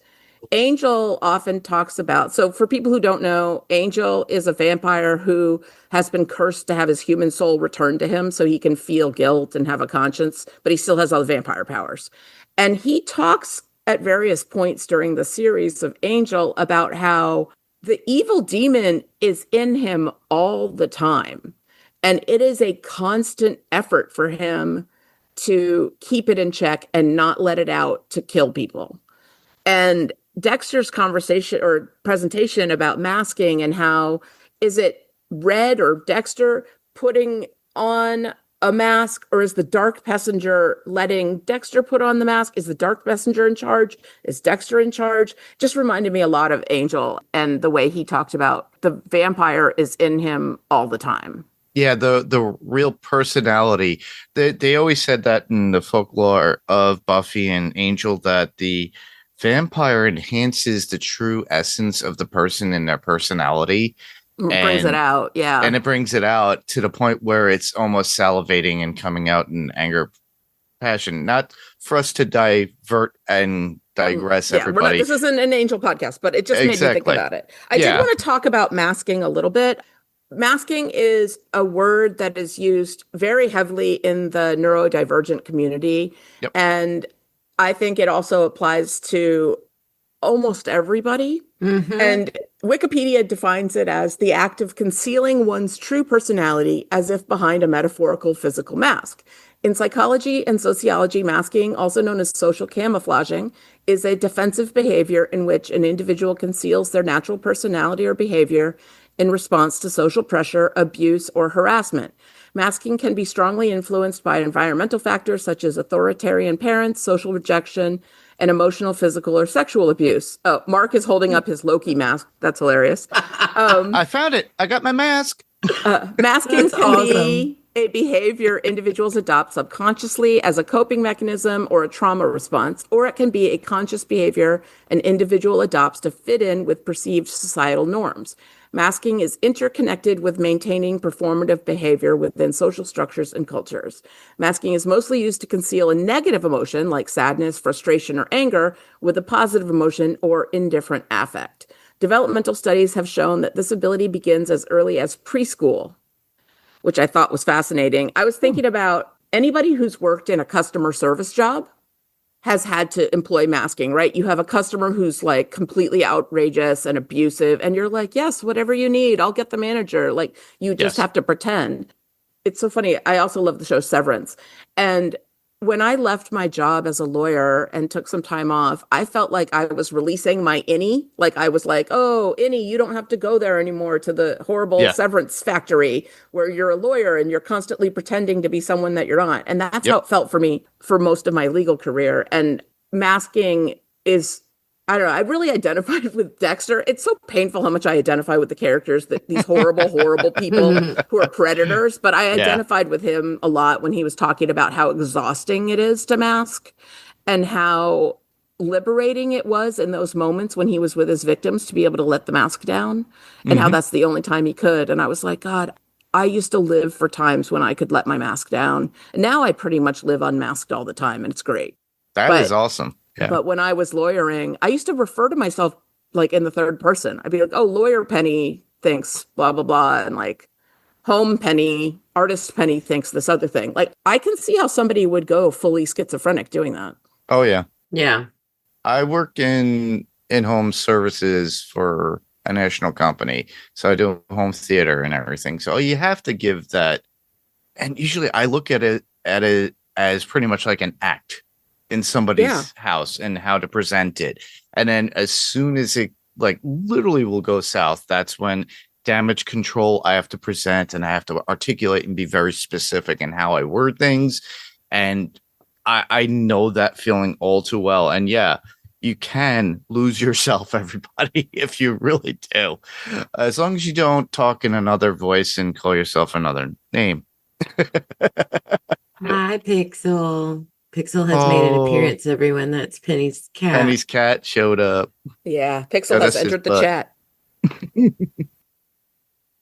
Angel often talks about, so for people who don't know, Angel is a vampire who has been cursed to have his human soul returned to him so he can feel guilt and have a conscience, but he still has all the vampire powers. And he talks at various points during the series of Angel about how the evil demon is in him all the time. And it is a constant effort for him to keep it in check and not let it out to kill people. And Dexter's conversation or presentation about masking and how is it Red or Dexter putting on a mask, or is the dark messenger letting Dexter put on the mask? Is the dark messenger in charge? Is Dexter in charge? Just reminded me a lot of Angel and the way he talked about the vampire is in him all the time. Yeah, the real personality. They always said that in the folklore of Buffy and Angel, that the vampire enhances the true essence of the person and their personality. Brings it out, yeah. And it brings it out to the point where it's almost salivating and coming out in anger, passion. Not for us to divert and digress, everybody. This isn't an Angel podcast, but it just made me think about it. I did want to talk about masking a little bit. masking is a word that is used very heavily in the neurodivergent community. Yep. And I think it also applies to almost everybody. Mhm. And Wikipedia defines it as the act of concealing one's true personality as if behind a metaphorical physical mask. In psychology and sociology, masking, also known as social camouflaging, is a defensive behavior in which an individual conceals their natural personality or behavior in response to social pressure, abuse, or harassment. Masking can be strongly influenced by environmental factors such as authoritarian parents, social rejection, and emotional, physical, or sexual abuse. Oh, Mark is holding up his Loki mask. That's hilarious. I found it. I got my mask. Masking That's can awesome. be a behavior individuals adopt subconsciously as a coping mechanism or a trauma response, or it can be a conscious behavior an individual adopts to fit in with perceived societal norms. Masking is interconnected with maintaining performative behavior within social structures and cultures. Masking is mostly used to conceal a negative emotion like sadness, frustration, or anger with a positive emotion or indifferent affect. Developmental studies have shown that this ability begins as early as preschool, which I thought was fascinating. I was thinking about anybody who's worked in a customer service job has had to employ masking, right? You have a customer who's like completely outrageous and abusive, and you're like, yes, whatever you need, I'll get the manager. Like, you just Yes. have to pretend. It's so funny. I also love the show Severance. And when I left my job as a lawyer and took some time off, I felt like I was releasing my innie. Like I was like, oh, innie, you don't have to go there anymore to the horrible Yeah. severance factory where you're a lawyer and you're constantly pretending to be someone that you're not. And that's Yep. how it felt for me for most of my legal career. And masking is, I don't know, I really identified with Dexter. It's so painful how much I identify with the characters, that these horrible, horrible people who are predators. But I Yeah. identified with him a lot when he was talking about how exhausting it is to mask and how liberating it was in those moments when he was with his victims to be able to let the mask down, and how Mhm. that's the only time he could. And I was like, God, I used to live for times when I could let my mask down. And now I pretty much live unmasked all the time, and it's great. That But- is awesome. Yeah. But when I was lawyering, I used to refer to myself like in the third person. I'd be like, oh, lawyer Penny thinks blah, blah, blah. And like home Penny, artist Penny thinks this other thing. Like I can see how somebody would go fully schizophrenic doing that. Oh yeah. Yeah. I work in home services for a national company, so I do home theater and everything. So you have to give that, and usually I look at it as pretty much like an act in somebody's house and how to present it. And then as soon as it like literally will go south, that's when damage control I have to present, and I have to articulate and be very specific in how I word things. And I know that feeling all too well. And yeah, you can lose yourself, everybody, if you really do. As long as you don't talk in another voice and call yourself another name. Hi, Pixel. Pixel has made an Oh. appearance, everyone. That's Penny's cat. Penny's cat showed up. Yeah. Pixel Yeah, has that's his entered the butt. chat.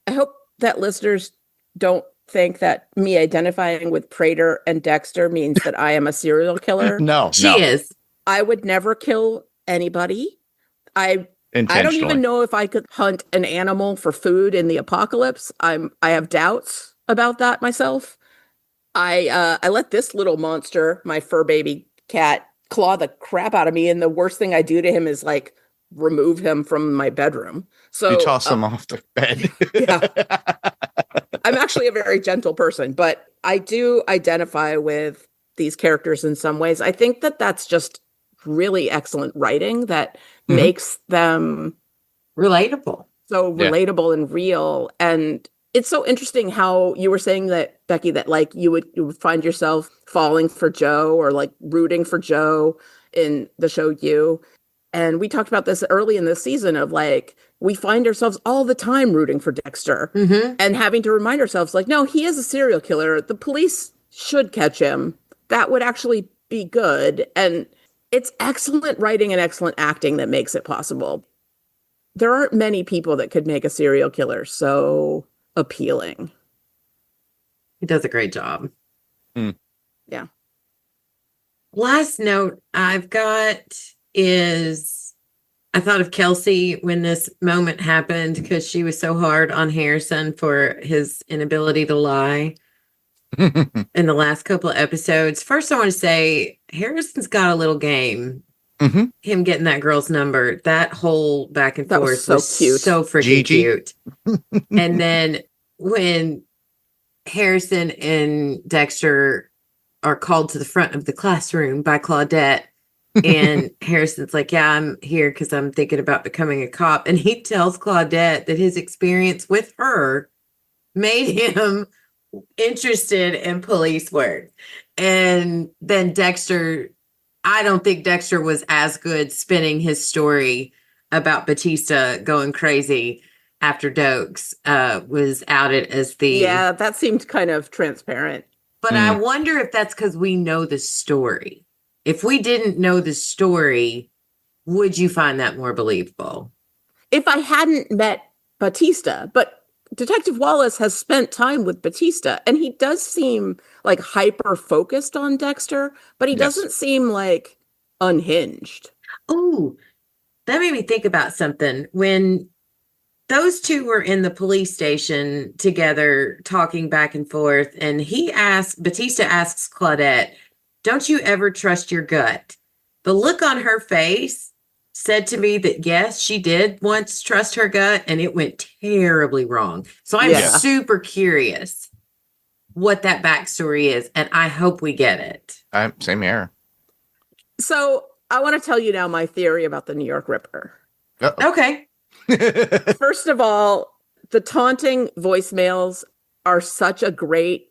I hope that listeners don't think that me identifying with Prater and Dexter means that I am a serial killer. No, She no. is. I would never kill anybody. I don't Intentionally. even know if I could hunt an animal for food in the apocalypse. I have doubts about that myself. I let this little monster, my fur baby cat, claw the crap out of me, and the worst thing I do to him is like remove him from my bedroom. So You toss him off the bed. Yeah. I'm actually a very gentle person, but I do identify with these characters in some ways. I think that that's just really excellent writing that Mhm. makes them Relatable. so Yeah. relatable and real. And it's so interesting how you were saying that, Becky, that like you would find yourself falling for Joe or like rooting for Joe in the show You. And we talked about this early in this season of like, we find ourselves all the time rooting for Dexter Mm-hmm. and having to remind ourselves like, no, he is a serial killer. The police should catch him. That would actually be good. And it's excellent writing and excellent acting that makes it possible. There aren't many people that could make a serial killer so appealing. He does a great job. Mm. Yeah. Last note I've got is I thought of Kelsey when this moment happened because she was so hard on Harrison for his inability to lie in the last couple of episodes. First, I want to say Harrison's got a little game. Him getting that girl's number, that whole back and forth was cute. So freaking Gigi. cute. And then when Harrison and Dexter are called to the front of the classroom by Claudette, and Harrison's like, yeah, I'm here because I'm thinking about becoming a cop. And he tells Claudette that his experience with her made him interested in police work. And then Dexter, I don't think Dexter was as good spinning his story about Batista going crazy after Dokes was outed as the... Yeah, that seemed kind of transparent. But I wonder if that's because we know the story. If we didn't know the story, would you find that more believable? If I hadn't met Batista, but Detective Wallace has spent time with Batista, and he does seem like hyper focused on Dexter, but he doesn't seem like unhinged. Oh, that made me think about something. When those two were in the police station together talking back and forth, and Batista asks Claudette, don't you ever trust your gut? The look on her face said to me that yes, she did once trust her gut, and it went terribly wrong. So I'm super curious what that backstory is, and I hope we get it. Same here. So I want to tell you now my theory about the New York Ripper. Uh-oh. Okay. First of all, the taunting voicemails are such a great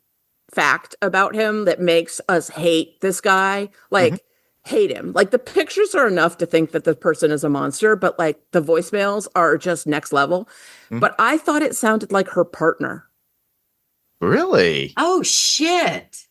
fact about him that makes us hate this guy. Like, hate him. Like, the pictures are enough to think that the person is a monster, but like the voicemails are just next level. But I thought it sounded like her partner. Really? Oh, shit.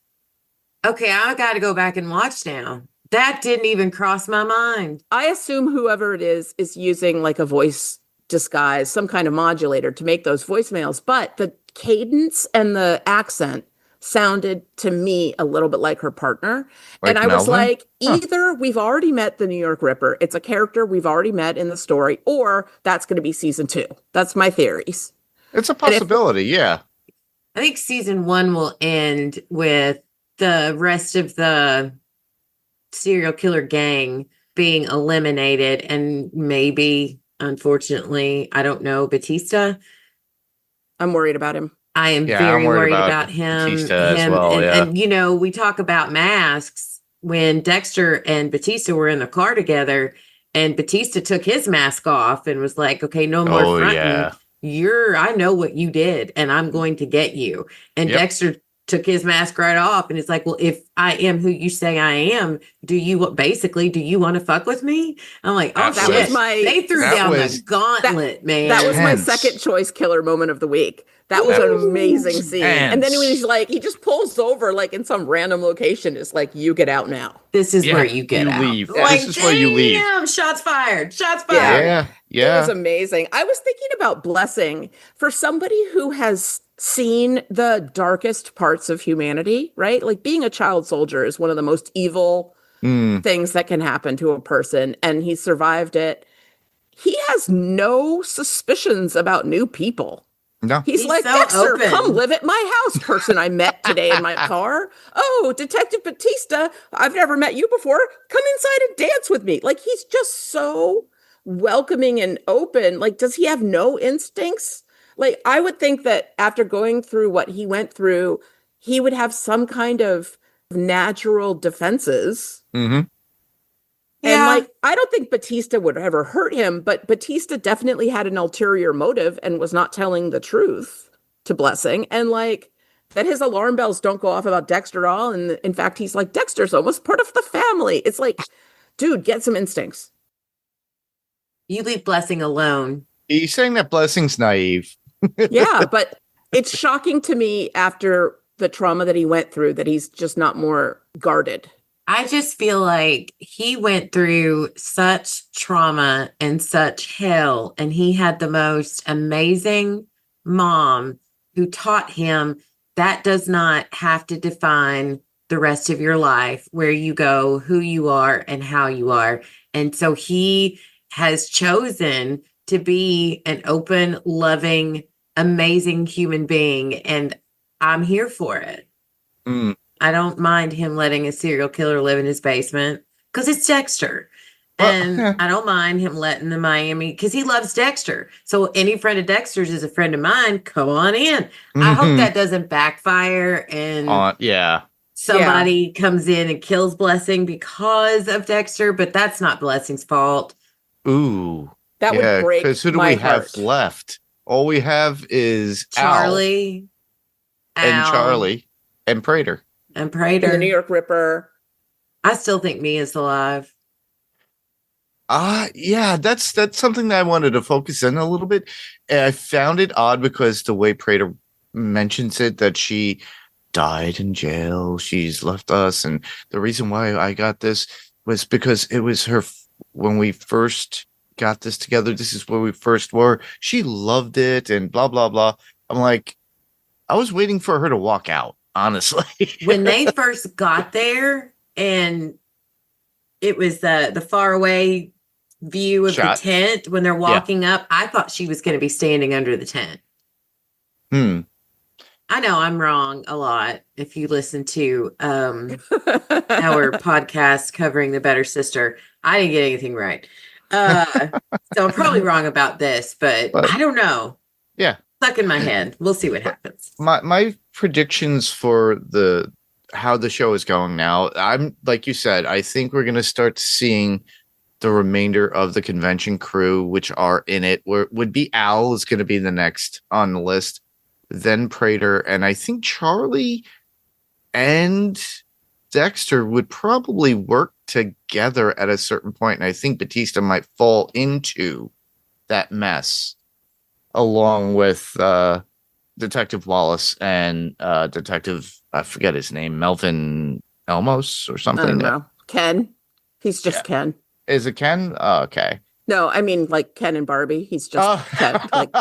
Okay, I got to go back and watch now. That didn't even cross my mind. I assume whoever it is using like a voice disguise, some kind of modulator to make those voicemails. But the cadence and the accent sounded to me a little bit like her partner. Like and I was Melvin? like, either we've already met the New York Ripper, it's a character we've already met in the story, or that's going to be season 2. That's my theories. It's a possibility, yeah. I think season 1 will end with the rest of the serial killer gang being eliminated, and maybe, unfortunately, I don't know, Batista. I'm worried about him. I am Yeah, very I'm worried worried about about him. Batista as well, and, you know, we talk about masks. When Dexter and Batista were in the car together, and Batista took his mask off and was like, okay, no more fronting. Yeah. I know what you did, and I'm going to get you. And Dexter took his mask right off, and it's like, well, if I am who you say I am, do you want to fuck with me? I'm like, oh, That shit. was They threw down the gauntlet, man. That was my Tense. second choice killer moment of the week. That was an amazing scene. And then when he's like, he just pulls over like in some random location. It's like, you get out now. This is where you get out. Leave. Like, This is where you leave. damn, shots fired. Shots fired. It was amazing. I was thinking about Blessing for somebody who has seen the darkest parts of humanity, right? Like being a child soldier is one of the most evil things that can happen to a person. And he survived it. He has no suspicions about new people. No. He's like, so Dexter, open. come live at my house, person I met today in my car. Oh, Detective Batista, I've never met you before. Come inside and dance with me. Like, he's just so welcoming and open. Like, does he have no instincts? Like, I would think that after going through what he went through, he would have some kind of natural defenses. And like, I don't think Batista would ever hurt him, but Batista definitely had an ulterior motive and was not telling the truth to Blessing. And like, that his alarm bells don't go off about Dexter at all. And in fact, he's like, Dexter's almost part of the family. It's like, dude, get some instincts. You leave Blessing alone. He's saying that Blessing's naive. Yeah, but it's shocking to me after the trauma that he went through that he's just not more guarded. I just feel like he went through such trauma and such hell, and he had the most amazing mom who taught him that does not have to define the rest of your life, where you go, who you are, and how you are. And so he has chosen to be an open, loving, amazing human being, and I'm here for it. Mm. I don't mind him letting a serial killer live in his basement because it's Dexter. Well, And yeah. I don't mind him letting the Miami, because he loves Dexter. So any friend of Dexter's is a friend of mine. Come on in. I hope that doesn't backfire and Yeah. somebody comes in and kills Blessing because of Dexter, but that's not Blessing's fault. Ooh. That would break because who do my we have heart. left? All we have is Charlie, Al and Al, Charlie and Prater. and Prater. And the New York Ripper. I still think Mia's alive. Yeah, that's something that I wanted to focus in a little bit. And I found it odd because the way Prater mentions it, that she died in jail, she's left us, and the reason why I got this was because it was her when we first got this together. This is where we first were. She loved it, and blah blah blah. I'm like, I was waiting for her to walk out, honestly. When they first got there, and it was the faraway view of Shot. the tent when they're walking up, I thought she was going to be standing under the tent. I know I'm wrong a lot. If you listen to our podcast covering the Better Sister, I didn't get anything right. So I'm probably wrong about this, but I don't know. Yeah. Stuck in my head. We'll see what happens. My predictions for how the show is going now, I'm like you said, I think we're going to start seeing the remainder of the convention crew, which are in it, would be Al is going to be the next on the list, then Prater, and I think Charlie and Dexter would probably work together at a certain point, and I think Batista might fall into that mess along with Detective Wallace and Detective, I forget his name, Melvin Elmos or something. I don't know. Ken. He's just Ken. Is it Ken? Oh, okay. No, I mean like Ken and Barbie. He's just Ken. Like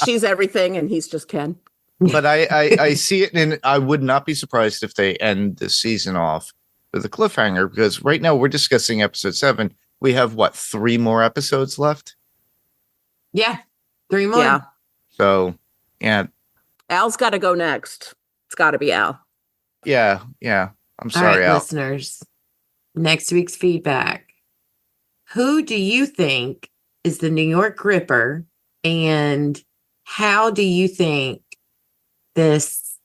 she's everything and he's just Ken. But I see it, and I would not be surprised if they end the season off with a cliffhanger, because right now we're discussing episode 7. We have 3 more episodes left? Yeah. 3 more. Yeah. So, yeah. Al's got to go next. It's got to be Al. Yeah. I'm All sorry, right, Al. listeners. Next week's feedback. Who do you think is the New York Ripper, and how do you think this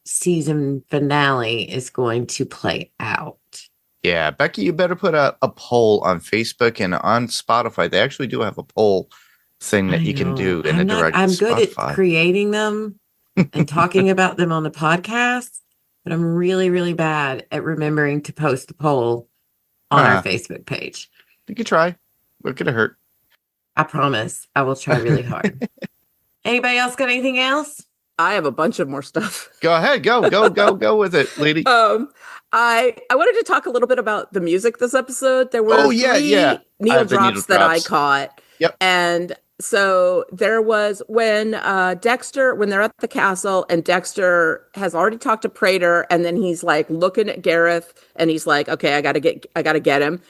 season finale is going to play out? Yeah, Becky, you better put a poll on Facebook and on Spotify. They actually do have a poll thing that you can do in a direct I'm good Spotify. at creating them and talking about them on the podcast, but I'm really, really bad at remembering to post the poll on our Facebook page. You could try. What could it hurt? I promise I will try really hard. Anybody else got anything else? I have a bunch of more stuff. Go ahead. Go with it, lady. I wanted to talk a little bit about the music this episode. There were 3 needle drops that I caught. Yep. And so there was when they're at the castle and Dexter has already talked to Prater, and then he's like looking at Gareth and he's like, okay, I gotta get him.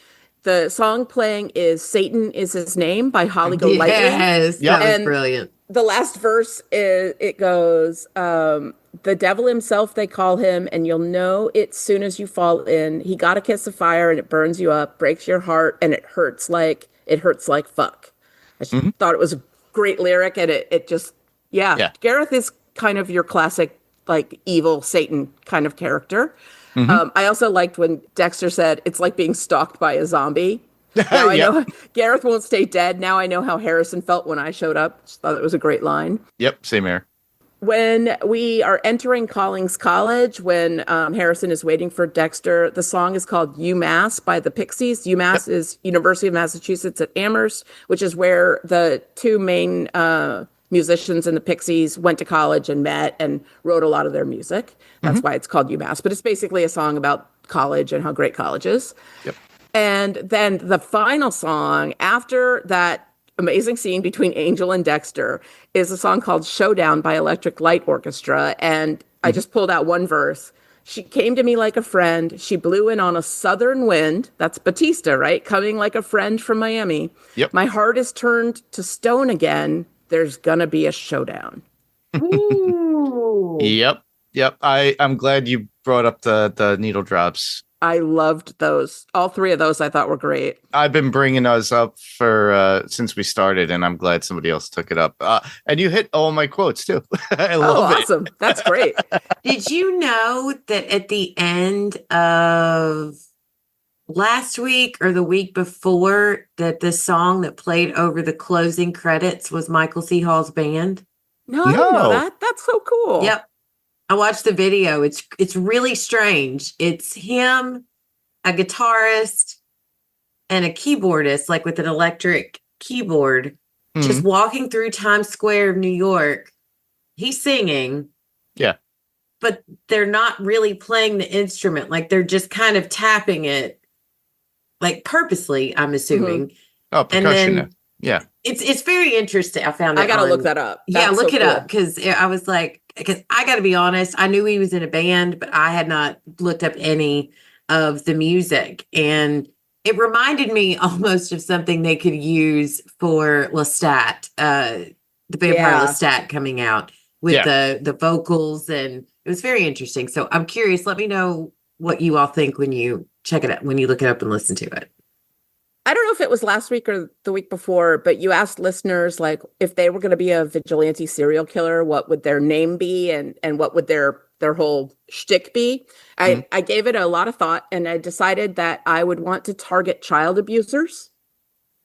The song playing is Satan Is His Name by Holly Golightly. Yes, that was brilliant. The last verse it goes, the devil himself, they call him, and you'll know it soon as you fall in. He got a kiss of fire and it burns you up, breaks your heart, and it hurts like fuck. I thought it was a great lyric, and it just, Gareth is kind of your classic, like, evil Satan kind of character. I also liked when Dexter said, it's like being stalked by a zombie. Now I know Gareth won't stay dead. Now I know how Harrison felt when I showed up. Just thought it was a great line. Yep, same here. When we are entering Collings College, when Harrison is waiting for Dexter, the song is called UMass by the Pixies. UMass is University of Massachusetts at Amherst, which is where the 2 main musicians in the Pixies went to college and met and wrote a lot of their music. That's why it's called UMass. But it's basically a song about college and how great college is. Yep. And then the final song after that amazing scene between Angel and Dexter is a song called Showdown by Electric Light Orchestra. And I just pulled out one verse. She came to me like a friend. She blew in on a southern wind. That's Batista, right? Coming like a friend from Miami. Yep. My heart is turned to stone again. There's gonna be a showdown. Ooh. Yep. Yep. I'm glad you brought up the needle drops. I loved those. All three of those I thought were great. I've been bringing us up for since we started, and I'm glad somebody else took it up. And you hit all my quotes too. I love it. Awesome. That's great. Did you know that at the end of last week or the week before that the song that played over the closing credits was Michael C. Hall's band? No, I didn't know that. That's so cool. Yep. I watched the video. It's really strange. It's him, a guitarist, and a keyboardist, like with an electric keyboard, just walking through Times Square of New York. He's singing. Yeah. But they're not really playing the instrument. Like they're just kind of tapping it, like purposely, I'm assuming. Oh, percussion. then- Yeah. It's very interesting. I found it. I gotta look that up. Yeah, That's look so it cool. up because I was like, because I got to be honest, I knew he was in a band, but I had not looked up any of the music, and it reminded me almost of something they could use for Lestat, the Vampire Yeah. Lestat coming out with the vocals, and it was very interesting. So I'm curious. Let me know what you all think when you check it out, when you look it up and listen to it. I don't know if it was last week or the week before, but you asked listeners like if they were going to be a vigilante serial killer, what would their name be and what would their whole shtick be? I gave it a lot of thought, and I decided that I would want to target child abusers,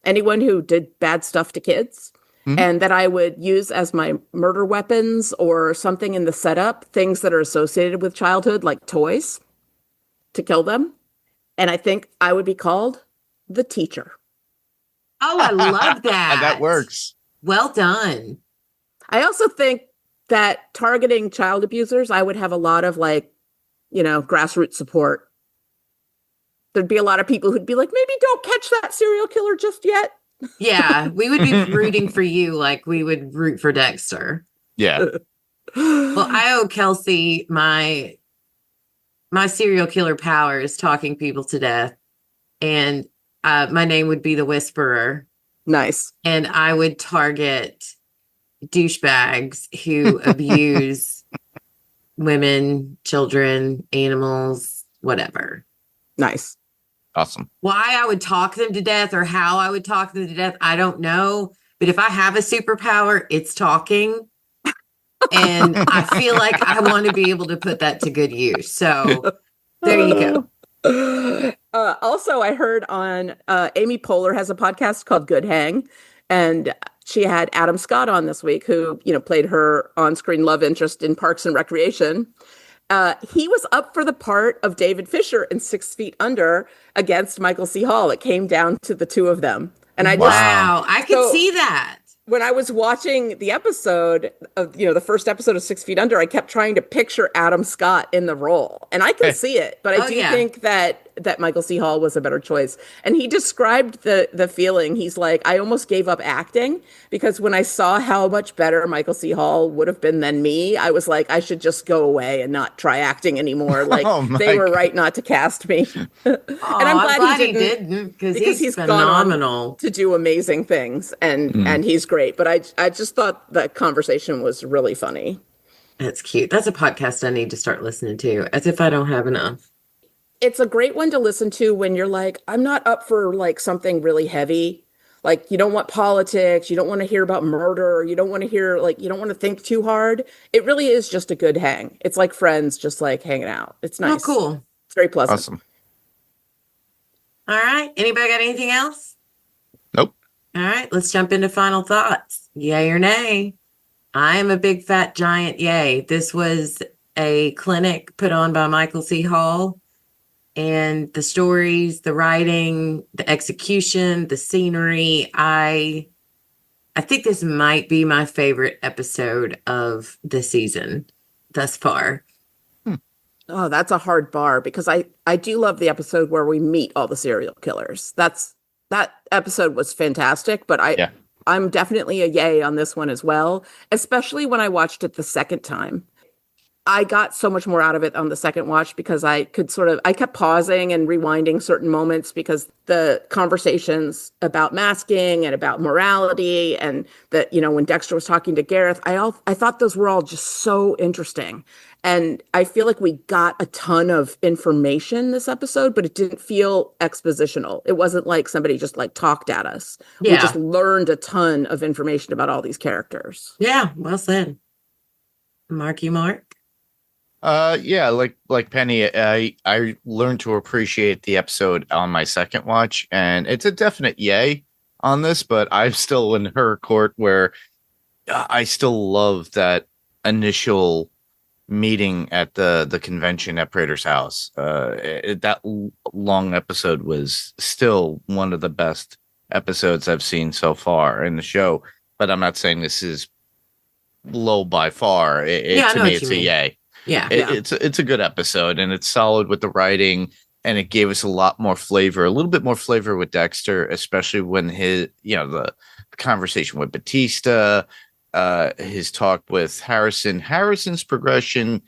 anyone who did bad stuff to kids, and that I would use as my murder weapons or something in the setup, things that are associated with childhood, like toys, to kill them. And I think I would be called the teacher. Oh, I love that. That works. Well done. I also think that targeting child abusers, I would have a lot of grassroots support. There'd be a lot of people who'd be like, maybe don't catch that serial killer just yet. Yeah, we would be rooting for you like we would root for Dexter. Yeah. Well, I owe Kelsey my serial killer power is talking people to death. And my name would be the Whisperer. Nice. And I would target douchebags who abuse women, children, animals, whatever. Nice. Awesome. Why I would talk them to death or how I would talk them to death, I don't know. But if I have a superpower, it's talking. And I feel like I want to be able to put that to good use. So there you go. Also, I heard on Amy Poehler has a podcast called Good Hang, and she had Adam Scott on this week, who played her on-screen love interest in Parks and Recreation. He was up for the part of David Fisher in 6 Feet Under against Michael C. Hall. It came down to the two of them, and I Wow, I could see that. When I was watching the episode of, the first episode of 6 Feet Under, I kept trying to picture Adam Scott in the role, and I can see it, but I do think that Michael C. Hall was a better choice. And he described the feeling. He's like, I almost gave up acting because when I saw how much better Michael C. Hall would have been than me, I was like, I should just go away and not try acting anymore. Like they were right not to cast me. And I'm glad he didn't because he's gone phenomenal on to do amazing things, and he's great. But I just thought that conversation was really funny. That's cute. That's a podcast I need to start listening to, as if I don't have enough. It's a great one to listen to when you're like, I'm not up for like something really heavy. Like you don't want politics. You don't want to hear about murder. You don't want to hear you don't want to think too hard. It really is just a good hang. It's like friends, just like hanging out. It's nice. Oh, cool. It's very pleasant. Awesome. All right. Anybody got anything else? Nope. All right. Let's jump into final thoughts. Yay or nay? I am a big fat giant yay. This was a clinic put on by Michael C. Hall. And the stories, the writing, the execution, the scenery, I think this might be my favorite episode of the season thus far. Oh, that's a hard bar because I do love the episode where we meet all the serial killers. That episode was fantastic, but I'm definitely a yay on this one as well, especially when I watched it the second time. I got so much more out of it on the second watch because I kept pausing and rewinding certain moments because the conversations about masking and about morality and that, when Dexter was talking to Gareth, I thought those were all just so interesting. And I feel like we got a ton of information this episode, but it didn't feel expositional. It wasn't like somebody just like talked at us. We just learned a ton of information about all these characters. Yeah, well said. Marky Mark. Yeah, like Penny, I learned to appreciate the episode on my second watch, and it's a definite yay on this, but I'm still in her court where I still love that initial meeting at the convention at Prater's house. That long episode was still one of the best episodes I've seen so far in the show, but I'm not saying this is low by far. To me, it's a yay. Yeah. It's a good episode, and it's solid with the writing, and it gave us a lot more flavor, a little bit more flavor with Dexter, especially when the conversation with Batista, his talk with Harrison's progression,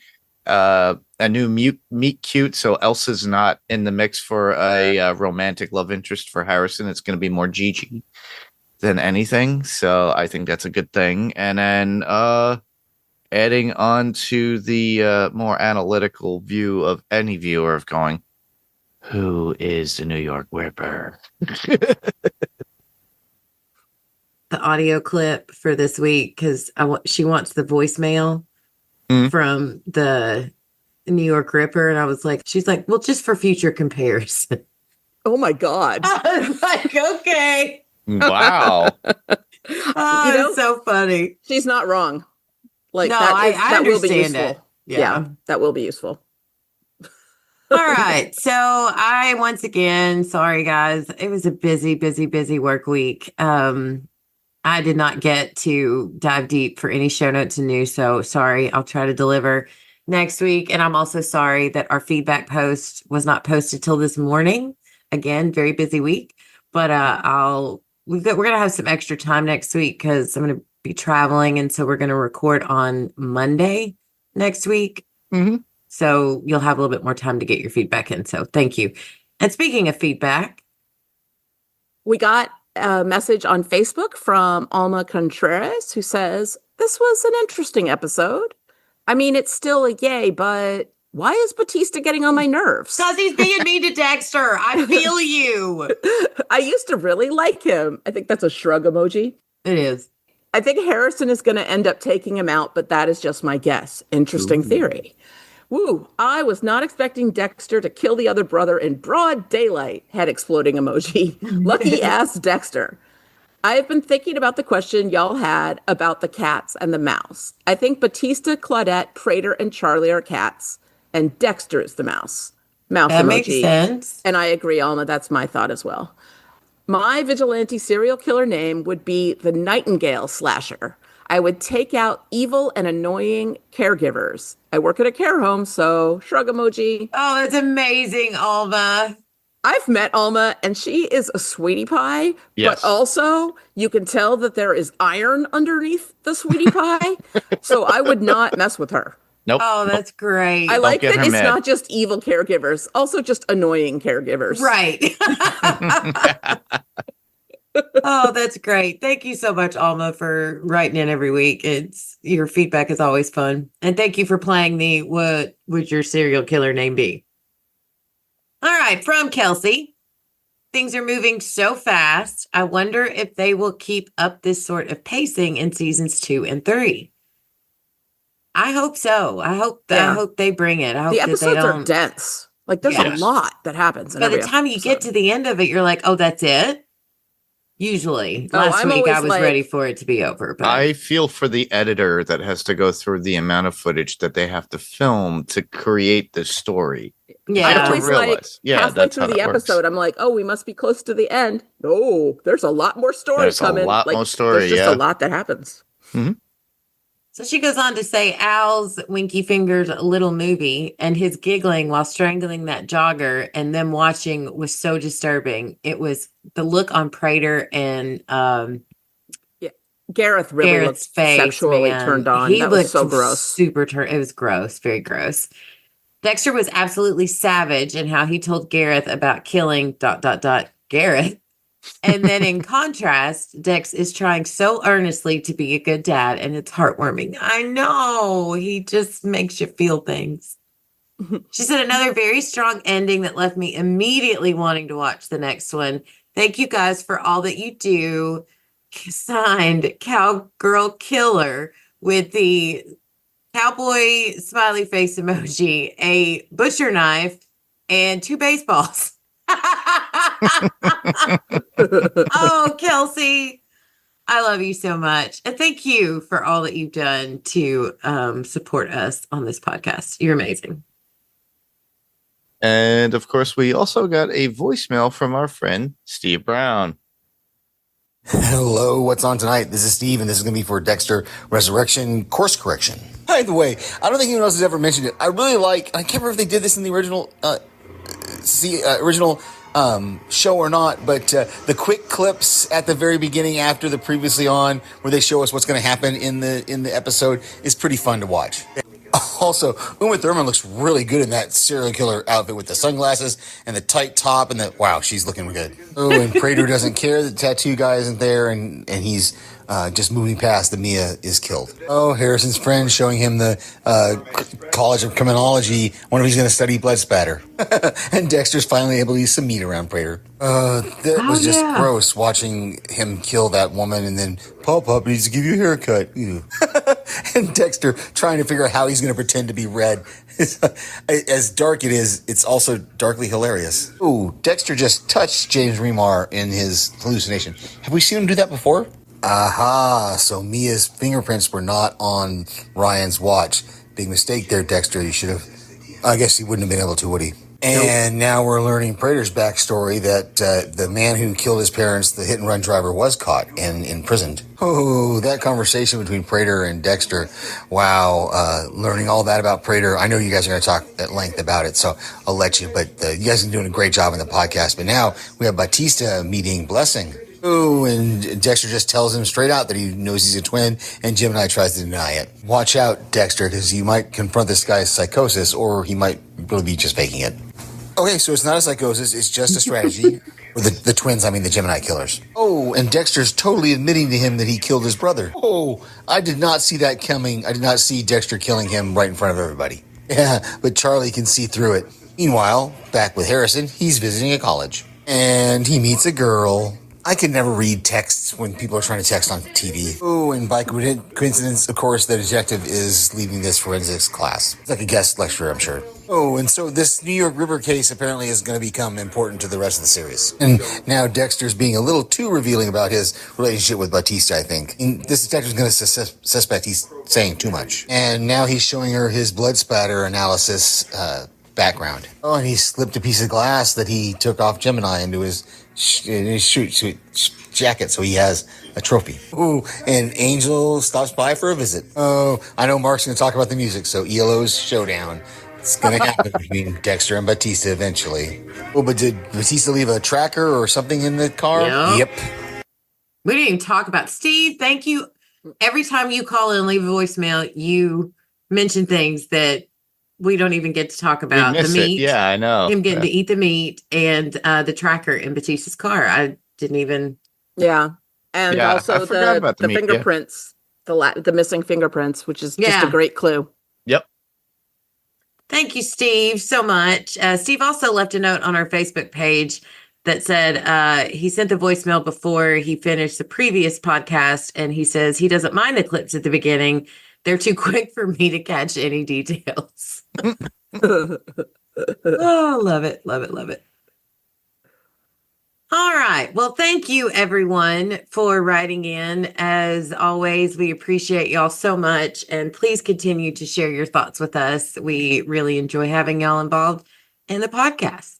a new meet cute. So Elsa's not in the mix for a romantic love interest for Harrison. It's going to be more Gigi than anything. So I think that's a good thing. And then adding on to the more analytical view of any viewer of going, who is the New York Ripper? The audio clip for this week, because she wants the voicemail from the New York Ripper. And I was like, she's like, well, just for future comparison. Oh my God. I was like, okay. Wow. It's so funny. She's not wrong. Like, no, that will be understand useful. it. Yeah, that will be useful. All right. So I, once again, sorry guys, it was a busy work week. I did not get to dive deep for any show notes and news. So sorry, I'll try to deliver next week. And I'm also sorry that our feedback post was not posted till this morning. Again, very busy week, but we're going to have some extra time next week because I'm going to be traveling. And so we're going to record on Monday next week. Mm-hmm. So you'll have a little bit more time to get your feedback in. So thank you. And speaking of feedback, we got a message on Facebook from Alma Contreras, who says, this was an interesting episode. I mean, it's still a yay, but why is Batista getting on my nerves? Because he's being mean to Dexter. I feel you. I used to really like him. I think that's a shrug emoji. It is. I think Harrison is going to end up taking him out, but that is just my guess. Interesting theory. Woo, I was not expecting Dexter to kill the other brother in broad daylight. Head exploding emoji. Lucky ass Dexter. I have been thinking about the question y'all had about the cats and the mouse. I think Batista, Claudette, Prater, and Charlie are cats, and Dexter is the mouse. Mouse that emoji. Makes sense. And I agree, Alma. That's my thought as well. My vigilante serial killer name would be the Nightingale Slasher. I would take out evil and annoying caregivers. I work at a care home, so shrug emoji. Oh, that's amazing, Alma. I've met Alma, and she is a sweetie pie, yes. But also you can tell that there is iron underneath the sweetie pie, so I would not mess with her. Nope. Oh, that's great. I like that it's mad. not just evil caregivers, also just annoying caregivers. Right. Oh, that's great. Thank you so much, Alma, for writing in every week. Your feedback is always fun. And thank you for playing the what would your serial killer name be? All right, from Kelsey. Things are moving so fast. I wonder if they will keep up this sort of pacing in seasons 2 and 3. I hope so. I hope they bring it. I hope the that episodes they don't. are dense. Like there's a lot that happens. By the time you get to the end of it, you're like, oh, that's it. Usually, last week I was ready for it to be over. But I feel for the editor that has to go through the amount of footage that they have to film to create this story. Yeah, I always halfway that's through how the that works. episode, I'm like, oh, we must be close to the end. No, there's a lot more story coming. There's a lot more story. There's just a lot that happens. Mm-hmm. So she goes on to say Al's Winky Fingers little movie and his giggling while strangling that jogger and them watching was so disturbing. It was the look on Prater and Gareth really Garrett's looked face, sexually man. turned on. He That was looked so gross. It was gross, very gross. Dexter was absolutely savage in how he told Gareth about killing ... Gareth. And then in contrast, Dex is trying so earnestly to be a good dad, and it's heartwarming. I know. He just makes you feel things. She said another very strong ending that left me immediately wanting to watch the next one. Thank you guys for all that you do. Signed, Cowgirl Killer, with the cowboy smiley face emoji, a butcher knife, and 2 baseballs. Oh, Kelsey, I love you so much. And thank you for all that you've done to support us on this podcast. You're amazing. And of course, we also got a voicemail from our friend Steve Brown. Hello, what's on tonight? This is Steve, and this is going to be for Dexter Resurrection Course Correction. By the way, I don't think anyone else has ever mentioned it. I really like, I can't remember if they did this in the original show or not, but the quick clips at the very beginning after the previously on, where they show us what's going to happen in the episode, is pretty fun to watch. Also, Uma Thurman looks really good in that serial killer outfit with the sunglasses and the tight top and the, wow, she's looking good. Oh, and Prater doesn't care that the tattoo guy isn't there, and he's just moving past the Mia is killed. Oh, Harrison's friend showing him the College of Criminology. Wonder if he's going to study blood spatter. And Dexter's finally able to use some meat around Prater. That was just gross watching him kill that woman and then Pop needs to give you a haircut. Ew. And Dexter trying to figure out how he's going to pretend to be red. As dark it is, it's also darkly hilarious. Ooh, Dexter just touched James Remar in his hallucination. Have we seen him do that before? Aha, so Mia's fingerprints were not on Ryan's watch. Big mistake there, Dexter. You should have, I guess he wouldn't have been able to, would he? And now we're learning Prater's backstory that the man who killed his parents, the hit and run driver, was caught and imprisoned. Oh, that conversation between Prater and Dexter. Wow, learning all that about Prater. I know you guys are going to talk at length about it, so I'll let you. But you guys are doing a great job in the podcast. But now we have Batista meeting Blessing. Oh, and Dexter just tells him straight out that he knows he's a twin, and Gemini tries to deny it. Watch out, Dexter, because you might confront this guy's psychosis, or he might really be just faking it. Okay, so it's not a psychosis, it's just a strategy. Or the twins, I mean the Gemini killers. Oh, and Dexter's totally admitting to him that he killed his brother. Oh, I did not see that coming. I did not see Dexter killing him right in front of everybody. Yeah, but Charlie can see through it. Meanwhile, back with Harrison, he's visiting a college. And he meets a girl. I can never read texts when people are trying to text on TV. Oh, and by coincidence, of course, the detective is leaving this forensics class. It's like a guest lecturer, I'm sure. Oh, and so this New York River case apparently is going to become important to the rest of the series. And now Dexter's being a little too revealing about his relationship with Batista, I think. And this detective's going to suspect he's saying too much. And now he's showing her his blood spatter analysis background. Oh, and he slipped a piece of glass that he took off Gemini into his jacket, so he has a trophy. Ooh, and Angel stops by for a visit. Oh, I know Mark's going to talk about the music, so ELO's Showdown. It's going to happen between Dexter and Batista eventually. Oh, but did Batista leave a tracker or something in the car? Yep. We didn't even talk about Steve. Thank you. Every time you call in and leave a voicemail, you mention things that we don't even get to talk about. The meat. Yeah, I know. Him getting to eat the meat and the tracker in Batista's car. I didn't even. Yeah. And also the fingerprints, the missing fingerprints, which is just a great clue. Yep. Thank you, Steve, so much. Steve also left a note on our Facebook page that said he sent the voicemail before he finished the previous podcast. And he says he doesn't mind the clips at the beginning. They're too quick for me to catch any details. Oh, love it, love it, love it. All right. Well, thank you, everyone, for writing in. As always, we appreciate y'all so much. And please continue to share your thoughts with us. We really enjoy having y'all involved in the podcast.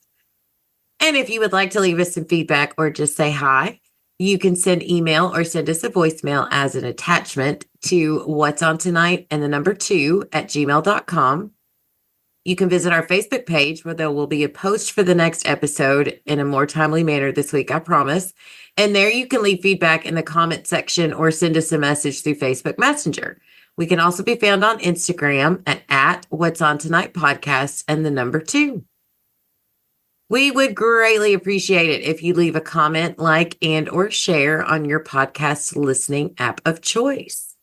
And if you would like to leave us some feedback or just say hi, you can send email or send us a voicemail as an attachment to what's on tonight and the number 2 at gmail.com. You can visit our Facebook page where there will be a post for the next episode in a more timely manner this week, I promise. And there you can leave feedback in the comment section or send us a message through Facebook Messenger. We can also be found on Instagram at What's On Tonight Podcast and the number 2. We would greatly appreciate it if you leave a comment, like, and or share on your podcast listening app of choice.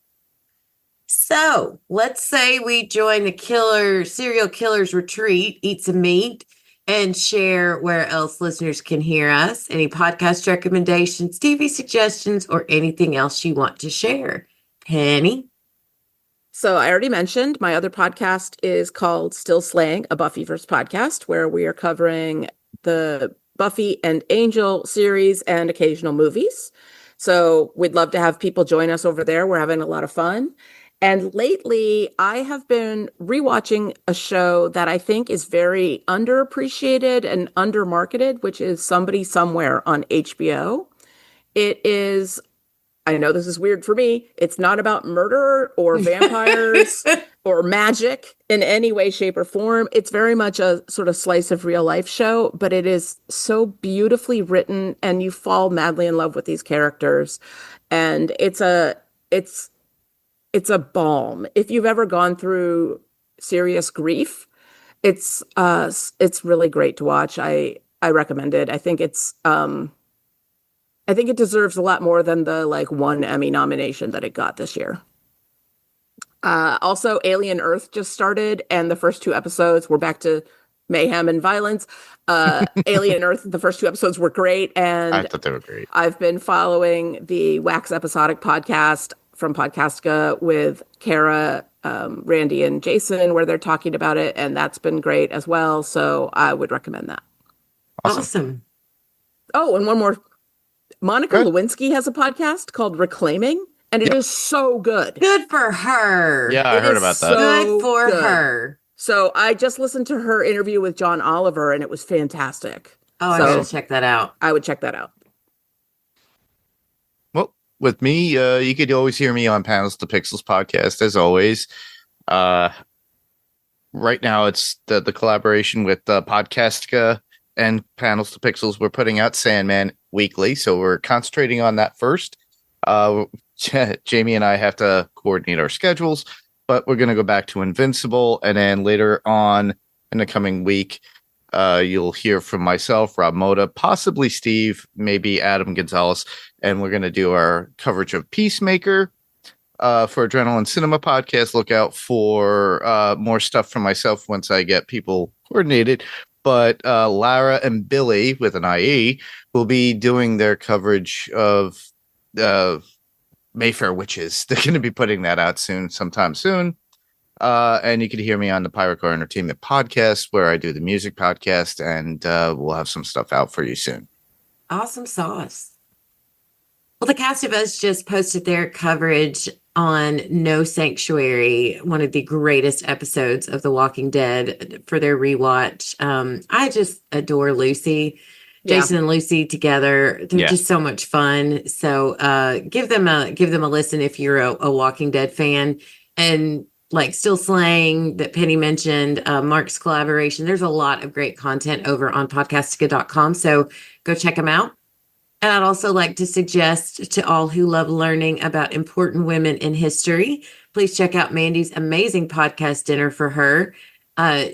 So let's say we join the serial killers retreat, eat some meat, and share where else listeners can hear us, any podcast recommendations, TV suggestions, or anything else you want to share. Penny? So I already mentioned my other podcast is called Still Slaying, a Buffyverse podcast, where we are covering the Buffy and Angel series and occasional movies. So we'd love to have people join us over there. We're having a lot of fun. And lately, I have been rewatching a show that I think is very underappreciated and undermarketed, which is Somebody Somewhere on HBO. It is, I know this is weird for me, it's not about murder or vampires or magic in any way, shape, or form. It's very much a sort of slice of real life show, but it is so beautifully written and you fall madly in love with these characters. And it's a balm. If you've ever gone through serious grief, it's really great to watch. I recommend it. I think it deserves a lot more than the one Emmy nomination that it got this year. Also, Alien Earth just started, and the first 2 episodes were back to mayhem and violence. Alien Earth, the first 2 episodes were great, and I thought they were great. I've been following the Wax Episodic podcast from Podcastica with Kara, Randy, and Jason, where they're talking about it, and that's been great as well. So I would recommend that. Awesome. Oh, and one more. Monica Lewinsky has a podcast called Reclaiming, and it is so good. Good for her. Yeah, I heard about that. Good for her. So I just listened to her interview with John Oliver, and it was fantastic. Oh, I gotta check that out. I would check that out. Well, with me, you could always hear me on Panels to Pixels podcast, as always. Right now, it's the collaboration with Podcastica and Panels to Pixels. We're putting out Sandman weekly, so we're concentrating on that first. Jamie and I have to coordinate our schedules, but we're going to go back to Invincible, and then later on in the coming week, you'll hear from myself, Rob Moda, possibly Steve, maybe Adam Gonzalez, and we're going to do our coverage of Peacemaker. For Adrenaline Cinema podcast, look out for more stuff from myself once I get people coordinated. But Lara and Billy, with an IE, will be doing their coverage of Mayfair Witches. They're going to be putting that out sometime soon. And you can hear me on the Pirate Car Entertainment podcast, where I do the music podcast, and we'll have some stuff out for you soon. Awesome sauce. Well, the cast of us just posted their coverage on No Sanctuary, one of the greatest episodes of The Walking Dead, for their rewatch. I just adore Lucy. Jason and Lucy together. They're just so much fun. So give them a listen if you're a Walking Dead fan. And Still Slaying that Penny mentioned, Mark's collaboration. There's a lot of great content over on podcastica.com. So go check them out. And I'd also like to suggest to all who love learning about important women in history, please check out Mandy's amazing podcast, Dinner for Her.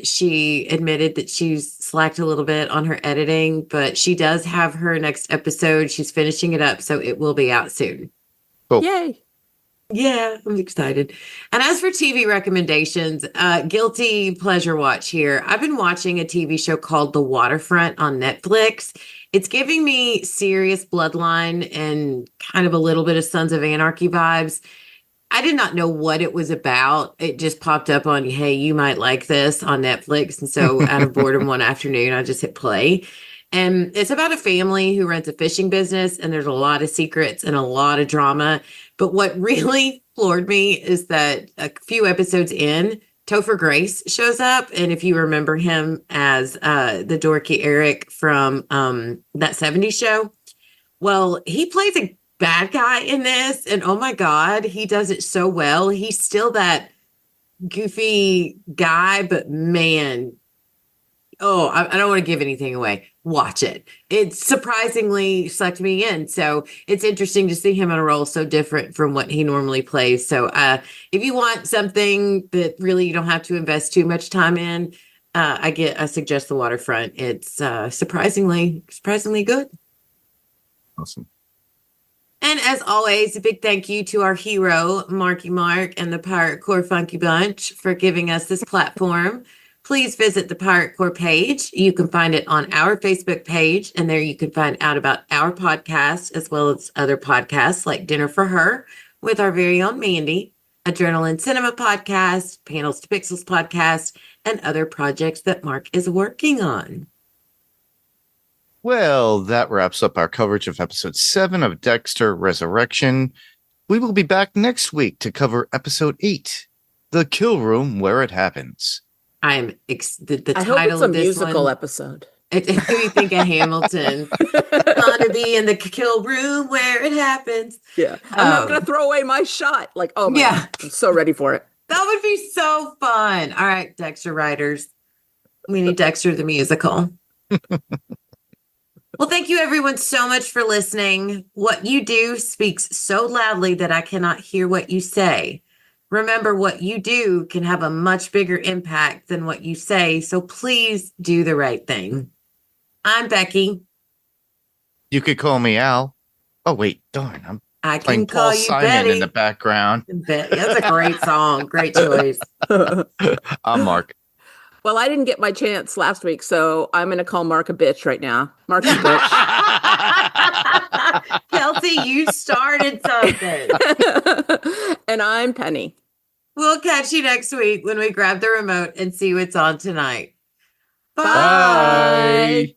She admitted that she's slacked a little bit on her editing, but she does have her next episode. She's finishing it up, so it will be out soon. Cool. Yay. Yeah, I'm excited. And as for TV recommendations, guilty pleasure watch here. I've been watching a TV show called The Waterfront on Netflix. It's giving me serious Bloodline and kind of a little bit of Sons of Anarchy vibes. I did not know what it was about. It just popped up on, hey, you might like this on Netflix. And so out of boredom one afternoon, I just hit play. And it's about a family who runs a fishing business, and there's a lot of secrets and a lot of drama. But what really floored me is that a few episodes in, Topher Grace shows up. And if you remember him as the dorky Eric from that 70s show, well, he plays a bad guy in this. And oh my God, he does it so well. He's still that goofy guy, but man, oh, I don't want to give anything away. Watch it. It surprisingly sucked me in. So it's interesting to see him in a role so different from what he normally plays. So if you want something that really you don't have to invest too much time in, I suggest The Waterfront. It's surprisingly good. Awesome. And as always, a big thank you to our hero, Marky Mark and the Pirate Core Funky Bunch for giving us this platform. Please visit the Pirate Core page. You can find it on our Facebook page, and there you can find out about our podcast as well as other podcasts like Dinner for Her with our very own Mandy, Adrenaline Cinema podcast, Panels to Pixels podcast, and other projects that Mark is working on. Well, that wraps up our coverage of episode 7 of Dexter Resurrection. We will be back next week to cover episode 8, The Kill Room Where It Happens. I am the I title hope it's a of this musical one. episode. If you think of Hamilton, gonna be in the kill room where it happens. Yeah. I'm not going to throw away my shot. Like, oh, man, Yeah. I'm so ready for it. That would be so fun. All right, Dexter writers. We need Dexter the musical. Well, thank you everyone so much for listening. What you do speaks so loudly that I cannot hear what you say. Remember, what you do can have a much bigger impact than what you say, so please do the right thing. I'm Becky. You could call me Al. Oh, wait, darn. I Playing can call Paul you Simon Betty. in the background. That's a great song. Great choice. I'm Mark. Well, I didn't get my chance last week, so I'm going to call Mark a bitch right now. Mark's a bitch. Kelsey, you started something. And I'm Penny. We'll catch you next week when we grab the remote and see what's on tonight. Bye. Bye.